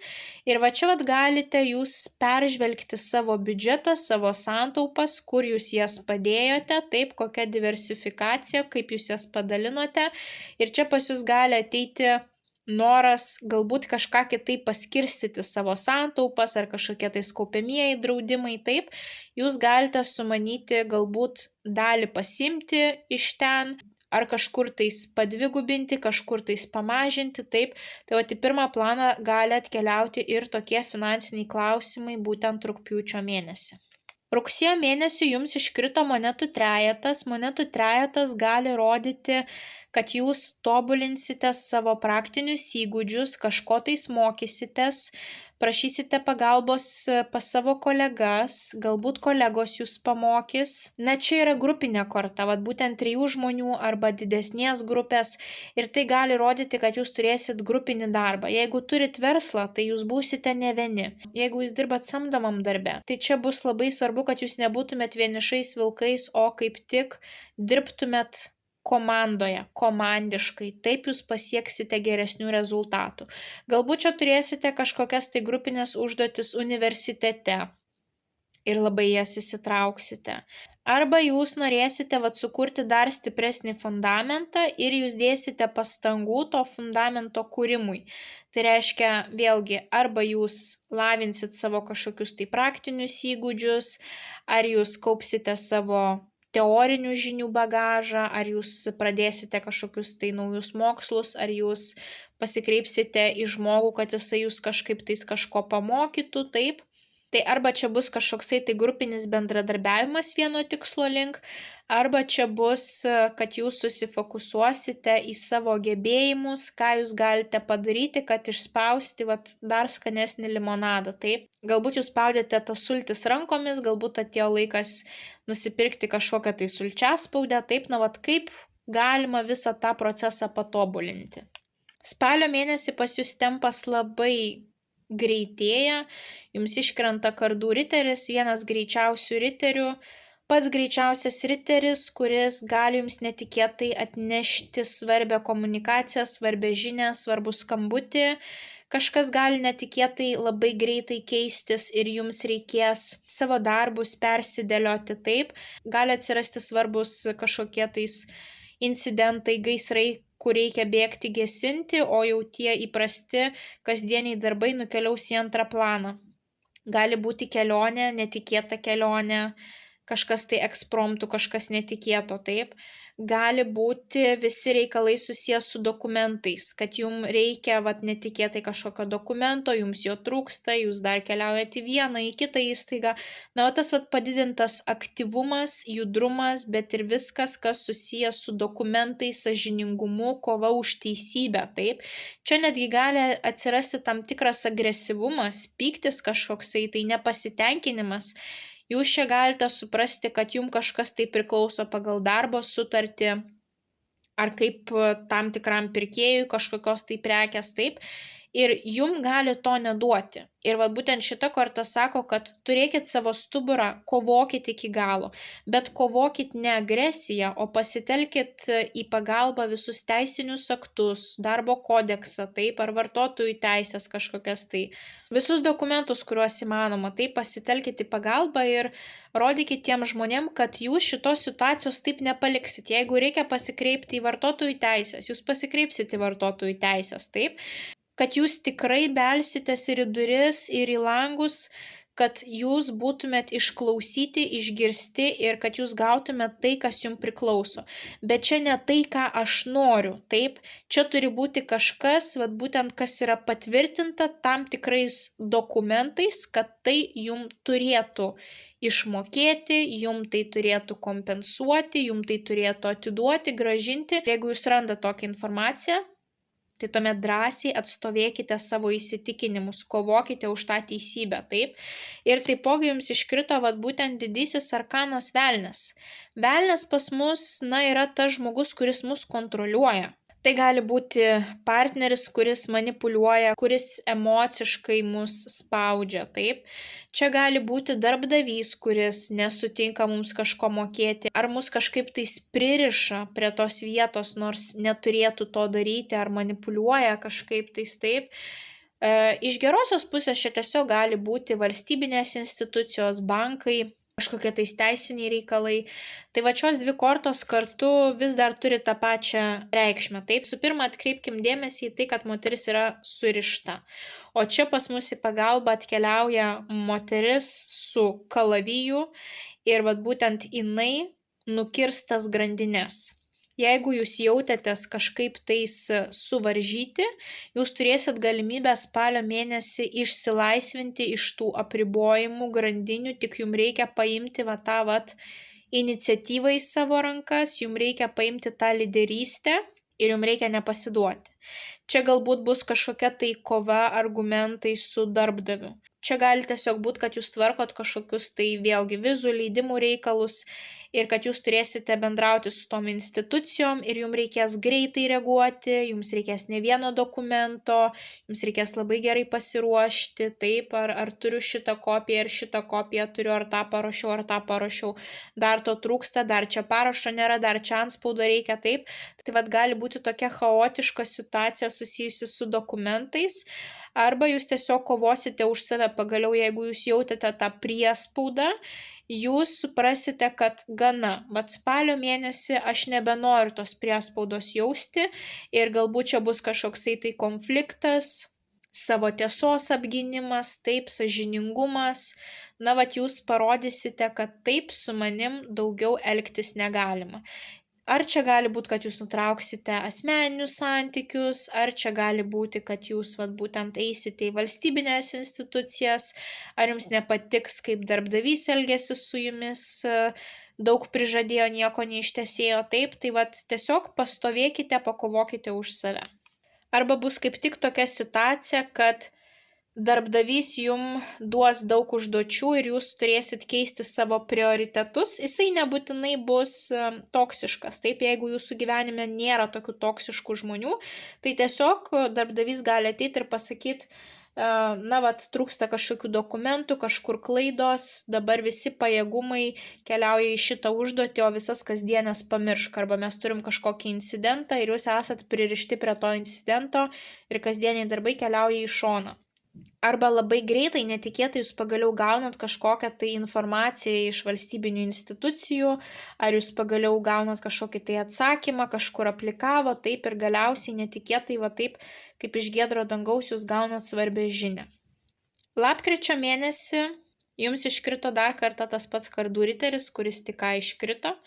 Ir čia galite jūs peržvelgti savo biudžetą, savo santaupas, kur jūs jas padėjote, taip, kokia diversifikacija, kaip jūs jas padalinote. Ir čia pas jūs gali ateiti noras galbūt kažką kitaip paskirstyti savo santaupas ar kažkokie tai kaupiamieji draudimai, taip, jūs galite sumanyti galbūt dalį pasimti iš ten, ar kažkur tais padvigubinti, kažkur tais pamažinti, taip, tai į pirmą planą gali atkeliauti ir tokie finansiniai klausimai būtent rugpjūčio mėnesį. Rugsėjo mėnesį jums iškrito monetų trejetas. Monetų trejetas gali rodyti, kad jūs tobulinsite savo praktinius įgūdžius, kažko tais mokysitės, prašysite pagalbos pas savo kolegas, galbūt kolegos jūs pamokys. Čia yra grupinė korta, būtent 3 žmonių arba didesnės grupės, ir tai gali rodyti, kad jūs turėsit grupinį darbą. Jeigu turit verslą, tai jūs būsite ne vieni. Jeigu jūs dirbat samdomam darbe, tai čia bus labai svarbu, kad jūs nebūtumėt vienišais vilkais, o kaip tik dirbtumėt komandoje, komandiškai, taip jūs pasieksite geresnių rezultatų. Galbūt čia turėsite kažkokias tai grupinės užduotis universitete ir labai jas įsitrauksite. Arba jūs norėsite sukurti dar stipresnį fundamentą ir jūs dėsite pastangų to fundamento kūrimui. Tai reiškia, vėlgi, arba jūs lavinsit savo kažkokius tai praktinius įgūdžius, ar jūs kaupsite savo teorinių žinių bagažą, ar jūs pradėsite kažkokius tai naujus mokslus, ar jūs pasikreipsite į žmogų, kad jisai jūs kažkaip tais kažko pamokytų, taip. Tai arba čia bus kažkoksai tai grupinis bendradarbiavimas vieno tikslo link, arba čia bus, kad jūs susifokusuosite į savo gebėjimus, ką jūs galite padaryti, kad išspausti dar skanesnį limonadą, taip. Galbūt jūs spaudėte tas sultis rankomis, galbūt atėjo laikas nusipirkti kažkokią tai sulčiaspaudę, taip, kaip galima visą tą procesą patobulinti. Spalio mėnesį pas jūs tempas labai greitėja, jums iškrenta kardų riteris, vienas greičiausių riterių, pats greičiausias riteris, kuris gali jums netikėtai atnešti svarbią komunikaciją, svarbią žinią, svarbų skambutį. Kažkas gali netikėtai labai greitai keistis ir jums reikės savo darbus persidėlioti, taip. Gali atsirasti svarbus kažkokie tais incidentai, gaisrai, kur reikia bėgti gesinti, o jau tie įprasti kasdieniai darbai nukeliaus į antrą planą. Gali būti kelionė, netikėta kelionė, kažkas tai ekspromptų, kažkas netikėto, taip. gali būti visi reikalai susijęs su dokumentais, kad jums reikia netikėtai kažkokio dokumento, jums jo trūksta, jūs dar keliaujate į vieną, į kitą įstaigą. Tas padidintas aktyvumas, judrumas, bet ir viskas, kas susijęs su dokumentais, sąžiningumu, kova už teisybę, taip. Čia netgi gali atsirasti tam tikras agresyvumas, pyktis kažkoksai, tai nepasitenkinimas. Jūs čia galite suprasti, kad jums kažkas tai priklauso pagal darbo sutartį ar kaip tam tikram pirkėjui kažkokios tai prekės, taip. Ir jums gali to neduoti. Ir būtent šita korta sako, kad turėkit savo stuburą, kovokit iki galo, bet kovokit ne agresiją, o pasitelkit į pagalbą visus teisinius aktus, darbo kodeksą, taip, ar vartotojų teisės kažkokias tai. Visus dokumentus, kuriuos įmanoma, taip, pasitelkit į pagalbą ir rodykit tiem žmonėm, kad jūs šitos situacijos taip nepaliksit. Jeigu reikia pasikreipti į vartotojų teisės, jūs pasikreipsit į vartotojų teisės, taip. Kad jūs tikrai belsitės ir į duris, ir į langus, kad jūs būtumėt išklausyti, išgirsti ir kad jūs gautumėt tai, kas jums priklauso. Bet čia ne tai, ką aš noriu, taip? Čia turi būti kažkas, būtent kas yra patvirtinta tam tikrais dokumentais, kad tai jums turėtų išmokėti, jums tai turėtų kompensuoti, jums tai turėtų atiduoti, gražinti. Jeigu jūs randate tokią informaciją, tai tuomet drąsiai atstovėkite savo įsitikinimus, kovokite už tą teisybę, taip. Ir taipogi jums iškrito būtent didysis arkanas velnias. Velnias pas mus, yra tas žmogus, kuris mus kontroliuoja. Tai gali būti partneris, kuris manipuliuoja, kuris emociškai mus spaudžia, taip. Čia gali būti darbdavys, kuris nesutinka mums kažko mokėti, ar mus kažkaip tais pririša prie tos vietos, nors neturėtų to daryti, ar manipuliuoja kažkaip tais taip. Iš gerosios pusės čia tiesiog gali būti valstybinės institucijos, bankai, kažkokie tais teisiniai reikalai. Tai šios dvi kortos kartu vis dar turi tą pačią reikšmę. Taip, su pirma atkreipkim dėmesį į tai, kad moteris yra surišta. O čia pas mus į pagalbą atkeliauja moteris su kalaviju ir būtent jinai nukirstas grandines. Jeigu jūs jautėtės kažkaip tais suvaržyti, jūs turėsit galimybę spalio mėnesį išsilaisvinti iš tų apribojimų grandinių, tik jums reikia paimti tą iniciatyvą į savo rankas, jums reikia paimti tą lyderystę ir jums reikia nepasiduoti. Čia galbūt bus kažkokia tai kova argumentai su darbdaviu. Čia gali tiesiog būti, kad jūs tvarkot kažkokius tai vėlgi vizų leidimų reikalus ir kad jūs turėsite bendrauti su tom institucijom ir jums reikės greitai reaguoti, jums reikės ne vieno dokumento, jums reikės labai gerai pasiruošti, taip, ar turiu šitą kopiją, ar šitą kopiją turiu, ar tą parašiau, dar to trūksta, dar čia parašo nėra, dar čia antspaudo reikia, taip. Tai gali būti tokia chaotiška situacija susijusi su dokumentais, arba jūs tiesiog kovosite už save. Pagaliau, jeigu jūs jautėte tą priespaudą, jūs suprasite, kad gana. Spalio mėnesį aš nebenoriu tos priespaudos jausti ir galbūt čia bus kažkoksai tai konfliktas, savo tiesos apgynimas, taip, sąžiningumas. Jūs parodysite, kad taip su manim daugiau elgtis negalima. Ar čia gali būti, kad jūs nutrauksite asmeninius santykius, ar čia gali būti, kad jūs būtent eisite į valstybinės institucijas, ar jums nepatiks, kaip darbdavys elgėsi su jumis, daug prižadėjo, nieko neištesėjo, taip, tai tiesiog pastovėkite, pakovokite už save. Arba bus kaip tik tokia situacija, kad darbdavys jums duos daug užduočių ir jūs turėsit keisti savo prioritetus, jisai nebūtinai bus toksiškas. Taip, jeigu jūsų gyvenime nėra tokių toksiškų žmonių, tai tiesiog darbdavys gali ateiti ir pasakyti, trūksta kažkokių dokumentų, kažkur klaidos, dabar visi pajėgumai keliauja į šitą užduotį, o visas kasdienės pamiršk, arba mes turim kažkokį incidentą ir jūs esat pririšti prie to incidento ir kasdieniai darbai keliauja į šoną. Arba labai greitai, netikėtai jūs pagaliau gaunat kažkokią tai informaciją iš valstybinių institucijų, ar jūs pagaliau gaunat kažkokį tai atsakymą, kažkur aplikavo, taip ir galiausiai netikėtai, taip kaip iš giedro dangaus jūs gaunat svarbę žinią. Lapkričio mėnesį jums iškrito dar kartą tas pats kardų riteris, kuris tik ką iškrito.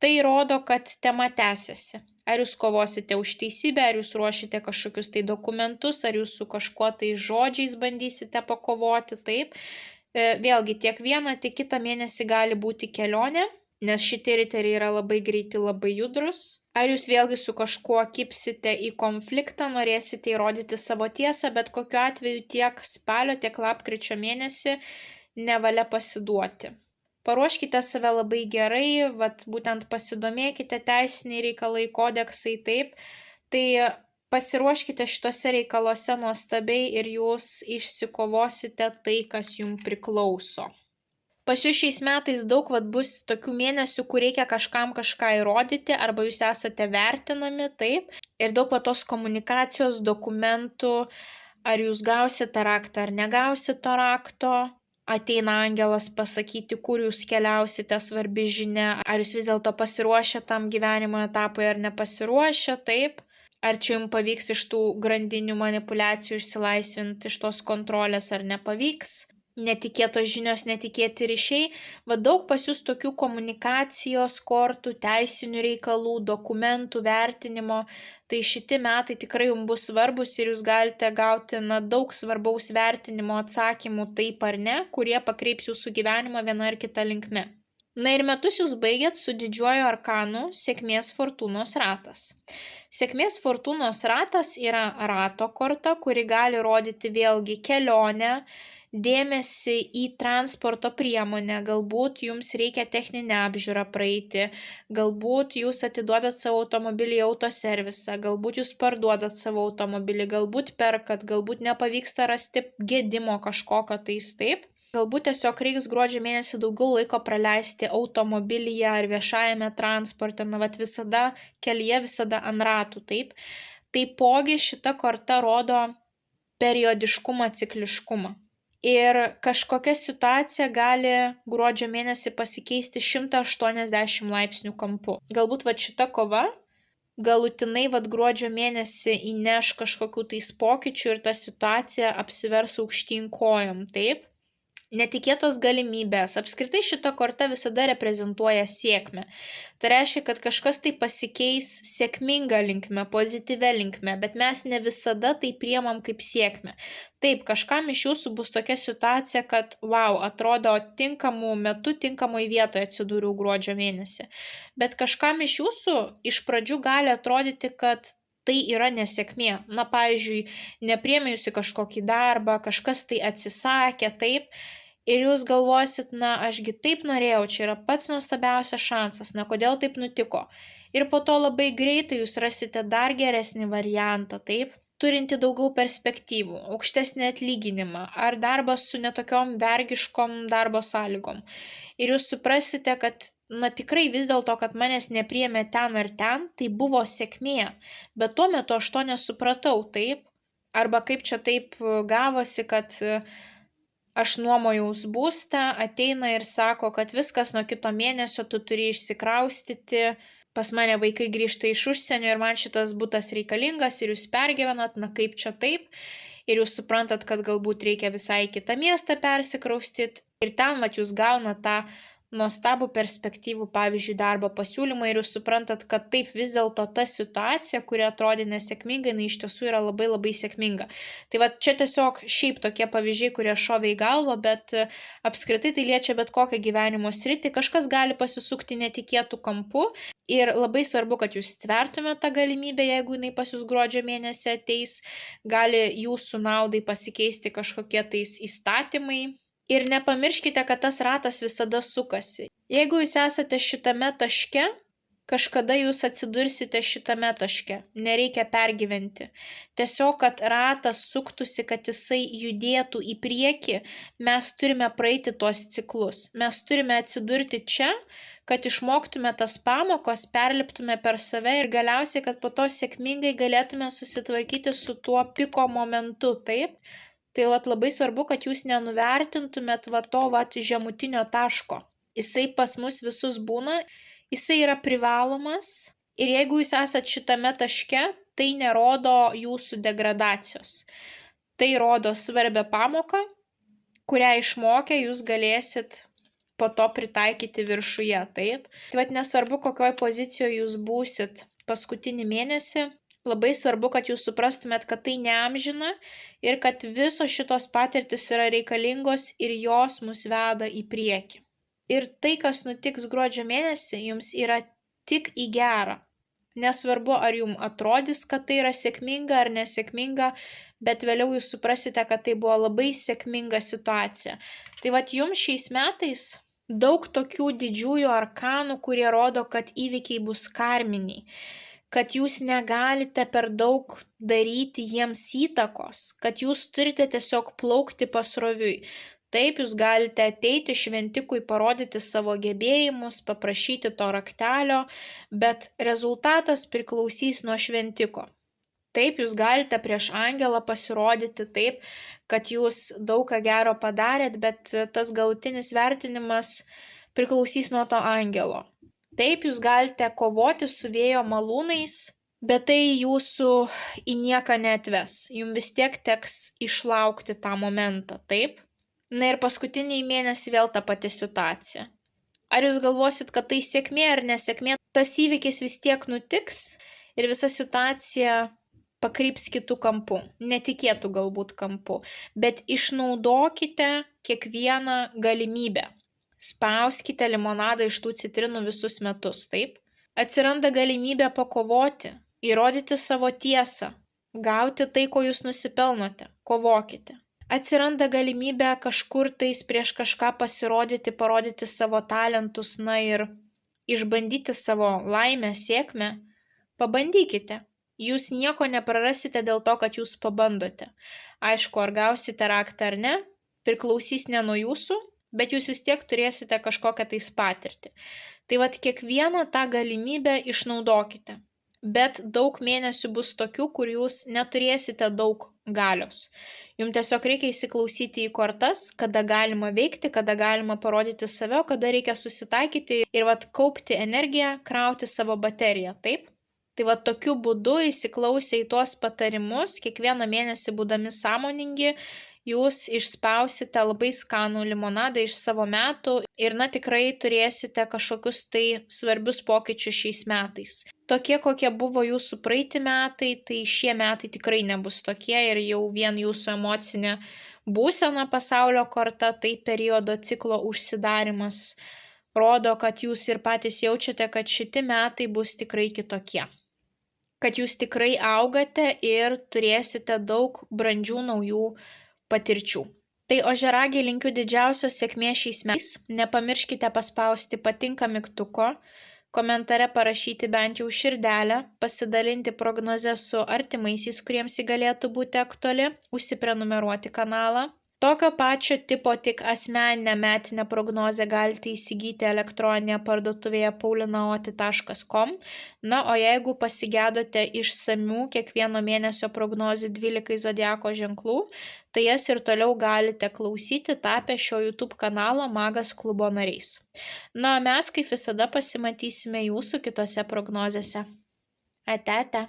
Tai rodo, kad tema tęsiasi. Ar jūs kovosite už teisybę, ar jūs ruošite kažkokius tai dokumentus, ar jūs su kažkuo tai žodžiais bandysite pakovoti, taip. Vėlgi, tiek vieną, tiek kitą mėnesį gali būti kelionė, nes šitie riteriai yra labai greiti, labai judrus. Ar jūs vėlgi su kažkuo kipsite į konfliktą, norėsite įrodyti savo tiesą, bet kokiu atveju tiek spalio, tiek lapkričio mėnesį nevalia pasiduoti. Paruoškite save labai gerai, būtent pasidomėkite teisiniai reikalai, kodeksai, taip. Tai pasiruoškite šitose reikaluose nuostabiai ir jūs išsikovosite tai, kas jums priklauso. Pas jūs šiais metais daug bus tokių mėnesių, kur reikia kažkam kažką įrodyti, arba jūs esate vertinami, taip. Ir daug tos komunikacijos, dokumentų, ar jūs gausite raktą ar negausite rakto. Ateina angelas pasakyti, kur jūs keliausite, svarbi žinia, ar jūs vis dėlto pasiruošę tam gyvenimo etapui ar nepasiruošę, taip. Ar čia jums pavyks iš tų grandinių manipulacijų išsilaisvinti iš tos kontrolės ar nepavyks. Netikėtos žinios, netikėti ryšiai. Daug pas jūs tokių komunikacijos kortų, teisinių reikalų, dokumentų, vertinimo. Tai šitie metai tikrai jums bus svarbus ir jūs galite gauti daug svarbaus vertinimo atsakymų taip ar ne, kurie pakreips jūsų gyvenimą viena ar kita linkme. Ir metus jūs baigėt su didžiuoju arkanu sėkmės fortūnos ratas. Sėkmės fortūnos ratas yra rato korta, kuri gali rodyti vėlgi kelionę, dėmesį į transporto priemonę, galbūt jums reikia techninę apžiūrą praeiti, galbūt jūs atiduodat savo automobilį į autoservisą, galbūt jūs parduodat savo automobilį, galbūt perkat, galbūt nepavyksta rasti gedimo kažkokio tais, taip. Galbūt tiesiog reiks gruodžio mėnesį daugiau laiko praleisti automobilyje ar viešajame transporte, visada kelyje, visada ant ratų, taip. Taipogi šita korta rodo periodiškumą, cikliškumą. Ir kažkokia situacija gali gruodžio mėnesį pasikeisti 180 laipsnių kampu. Galbūt šita kova galutinai gruodžio mėnesį įneš kažkokių tais pokyčių ir ta situacija apsivers aukštyn kojom, taip. Netikėtos galimybės. Apskritai šita korta visada reprezentuoja sėkmę. Tai reiškia, kad kažkas tai pasikeis sėkminga linkme, pozityvia linkme, bet mes ne visada tai priemam kaip sėkmę. Taip, kažkam iš jūsų bus tokia situacija, kad atrodo tinkamų metų, tinkamoje vietoje atsidūriau gruodžio mėnesį. Bet kažkam iš jūsų iš pradžių gali atrodyti, kad tai yra nesėkmė. Pavyzdžiui, nepriėmė jūs į kažkokį darbą, kažkas tai atsisakė, taip. Ir jūs galvosit, ašgi taip norėjau, čia yra pats nuostabiausias šansas, kodėl taip nutiko. Ir po to labai greitai jūs rasite dar geresnį variantą, taip, turinti daugiau perspektyvų, aukštesnį atlyginimą ar darbas su netokiom vergiškom darbo sąlygom. Ir jūs suprasite, kad tikrai vis dėlto, kad manęs nepriėmė ten ar ten, tai buvo sėkmė, bet tuo metu aš to nesupratau, taip, arba kaip čia taip gavosi, kad aš nuomojaus būstą, ateina ir sako, kad viskas nuo kito mėnesio tu turi išsikraustyti, pas mane vaikai grįžta iš užsienio ir man šitas būtas reikalingas ir jūs pergyvenat, kaip čia taip, ir jūs suprantat, kad galbūt reikia visai kitą miestą persikraustyti ir ten jūs gaunat tą nuostabų perspektyvų, pavyzdžiui, darbo pasiūlymą ir jūs suprantat, kad taip vis dėlto ta situacija, kuri atrodė nesėkminga, iš tiesų yra labai labai sėkminga. Tai čia tiesiog šiaip tokie pavyzdžiai, kurie šovė į galvą, bet apskritai tai liečia bet kokią gyvenimo sritį, kažkas gali pasisukti netikėtų kampų ir labai svarbu, kad jūs tvertumėte tą galimybę, jeigu jinai pas jūs gruodžio mėnesį ateis, gali jūsų naudai pasikeisti kažkokie tais įstatymai. Ir nepamirškite, kad tas ratas visada sukasi. Jeigu jūs esate šitame taške, kažkada jūs atsidursite šitame taške. Nereikia pergyventi. Tiesiog, kad ratas suktųsi, kad jisai judėtų į priekį, mes turime praeiti tuos ciklus. Mes turime atsidurti čia, kad išmoktume tas pamokos, perliptume per save ir galiausiai, kad po to sėkmingai galėtume susitvarkyti su tuo piko momentu, taip? Tai labai svarbu, kad jūs nenuvertintumėt to žemutinio taško. Jisai pas mus visus būna, jisai yra privalomas ir jeigu jūs esat šitame taške, tai nerodo jūsų degradacijos. Tai rodo svarbią pamoką, kurią išmokę jūs galėsit po to pritaikyti viršuje, taip? Tai vat nesvarbu, kokioj pozicijoje jūs būsit paskutinį mėnesį, labai svarbu, kad jūs suprastumėt, kad tai neamžina ir kad visos šitos patirtis yra reikalingos ir jos mus veda į priekį. Ir tai, kas nutiks gruodžio mėnesį, jums yra tik į gerą. Nesvarbu, ar jums atrodys, kad tai yra sėkminga ar nesėkminga, bet vėliau jūs suprasite, kad tai buvo labai sėkminga situacija. Tai vat jums šiais metais daug tokių didžiųjų arkanų, kurie rodo, kad įvykiai bus karminiai, kad jūs negalite per daug daryti jiems įtakos, kad jūs turite tiesiog plaukti pasroviui. Taip, jūs galite ateiti šventikui, parodyti savo gebėjimus, paprašyti to raktelio, bet rezultatas priklausys nuo šventiko. Taip, jūs galite prieš angelą pasirodyti taip, kad jūs daug ką gero padarėt, bet tas galutinis vertinimas priklausys nuo to angelo. Taip, jūs galite kovoti su vėjo malūnais, bet tai jūsų į nieką neatves. Jums vis tiek teks išlaukti tą momentą, taip? Na ir paskutiniai mėnesį vėl ta pati situacija. Ar jūs galvosit, kad tai sėkmė ar nesėkmė? Tas įvykis vis tiek nutiks ir visa situacija pakryps kitų kampų, netikėtų galbūt kampų, bet išnaudokite kiekvieną galimybę. Spauskite limonadą iš tų citrinų visus metus, taip? Atsiranda galimybė pakovoti, įrodyti savo tiesą, gauti tai, ko jūs nusipelnote, kovokite. Atsiranda galimybė kažkur tais prieš kažką pasirodyti, parodyti savo talentus, na ir išbandyti savo laimę, sėkmę. Pabandykite. Jūs nieko neprarasite dėl to, kad jūs pabandote. Aišku, ar gausite raktą ar ne, priklausys ne nuo jūsų, bet jūs vis tiek turėsite kažkokią tais patirtį. Tai vat kiekvieną tą galimybę išnaudokite. Bet daug mėnesių bus tokių, kur jūs neturėsite daug galios. Jums tiesiog reikia įsiklausyti į kortas, kada galima veikti, kada galima parodyti save, kada reikia susitaikyti ir vat kaupti energiją, krauti savo bateriją, taip? Tai vat tokiu būdu įsiklausę į tuos patarimus, kiekvieną mėnesį būdami sąmoningi, jūs išspausite labai skanų limonadą iš savo metų ir tikrai turėsite kažkokius tai svarbius pokyčius šiais metais. Tokie, kokie buvo jūsų praeiti metai, tai šie metai tikrai nebus tokie ir jau vien jūsų emocinė būsena pasaulio korta, tai periodo ciklo užsidarimas rodo, kad jūs ir patys jaučiate, kad šitie metai bus tikrai kitokie. Kad jūs tikrai augate ir turėsite daug brandžių naujų patirčių. Tai ožiaragiai linkiu didžiausios sėkmės šiais metais. Nepamirškite paspausti patinka mygtuko, komentare parašyti bent jau širdelę, pasidalinti prognozę su artimaisiais, kuriems ji galėtų būti aktuali, užsiprenumeruoti kanalą. Tokio pačio tipo tik asmeninę metinę prognozę galite įsigyti elektroninėje parduotuvėje paulinaoti.com. Na, o jeigu pasigedote išsamių kiekvieno mėnesio prognozių 12 zodiako ženklų, tai jas ir toliau galite klausyti tapę šio YouTube kanalo Magas klubo nariais. Na, o mes kaip visada pasimatysime jūsų kitose prognozėse. Ate, ate.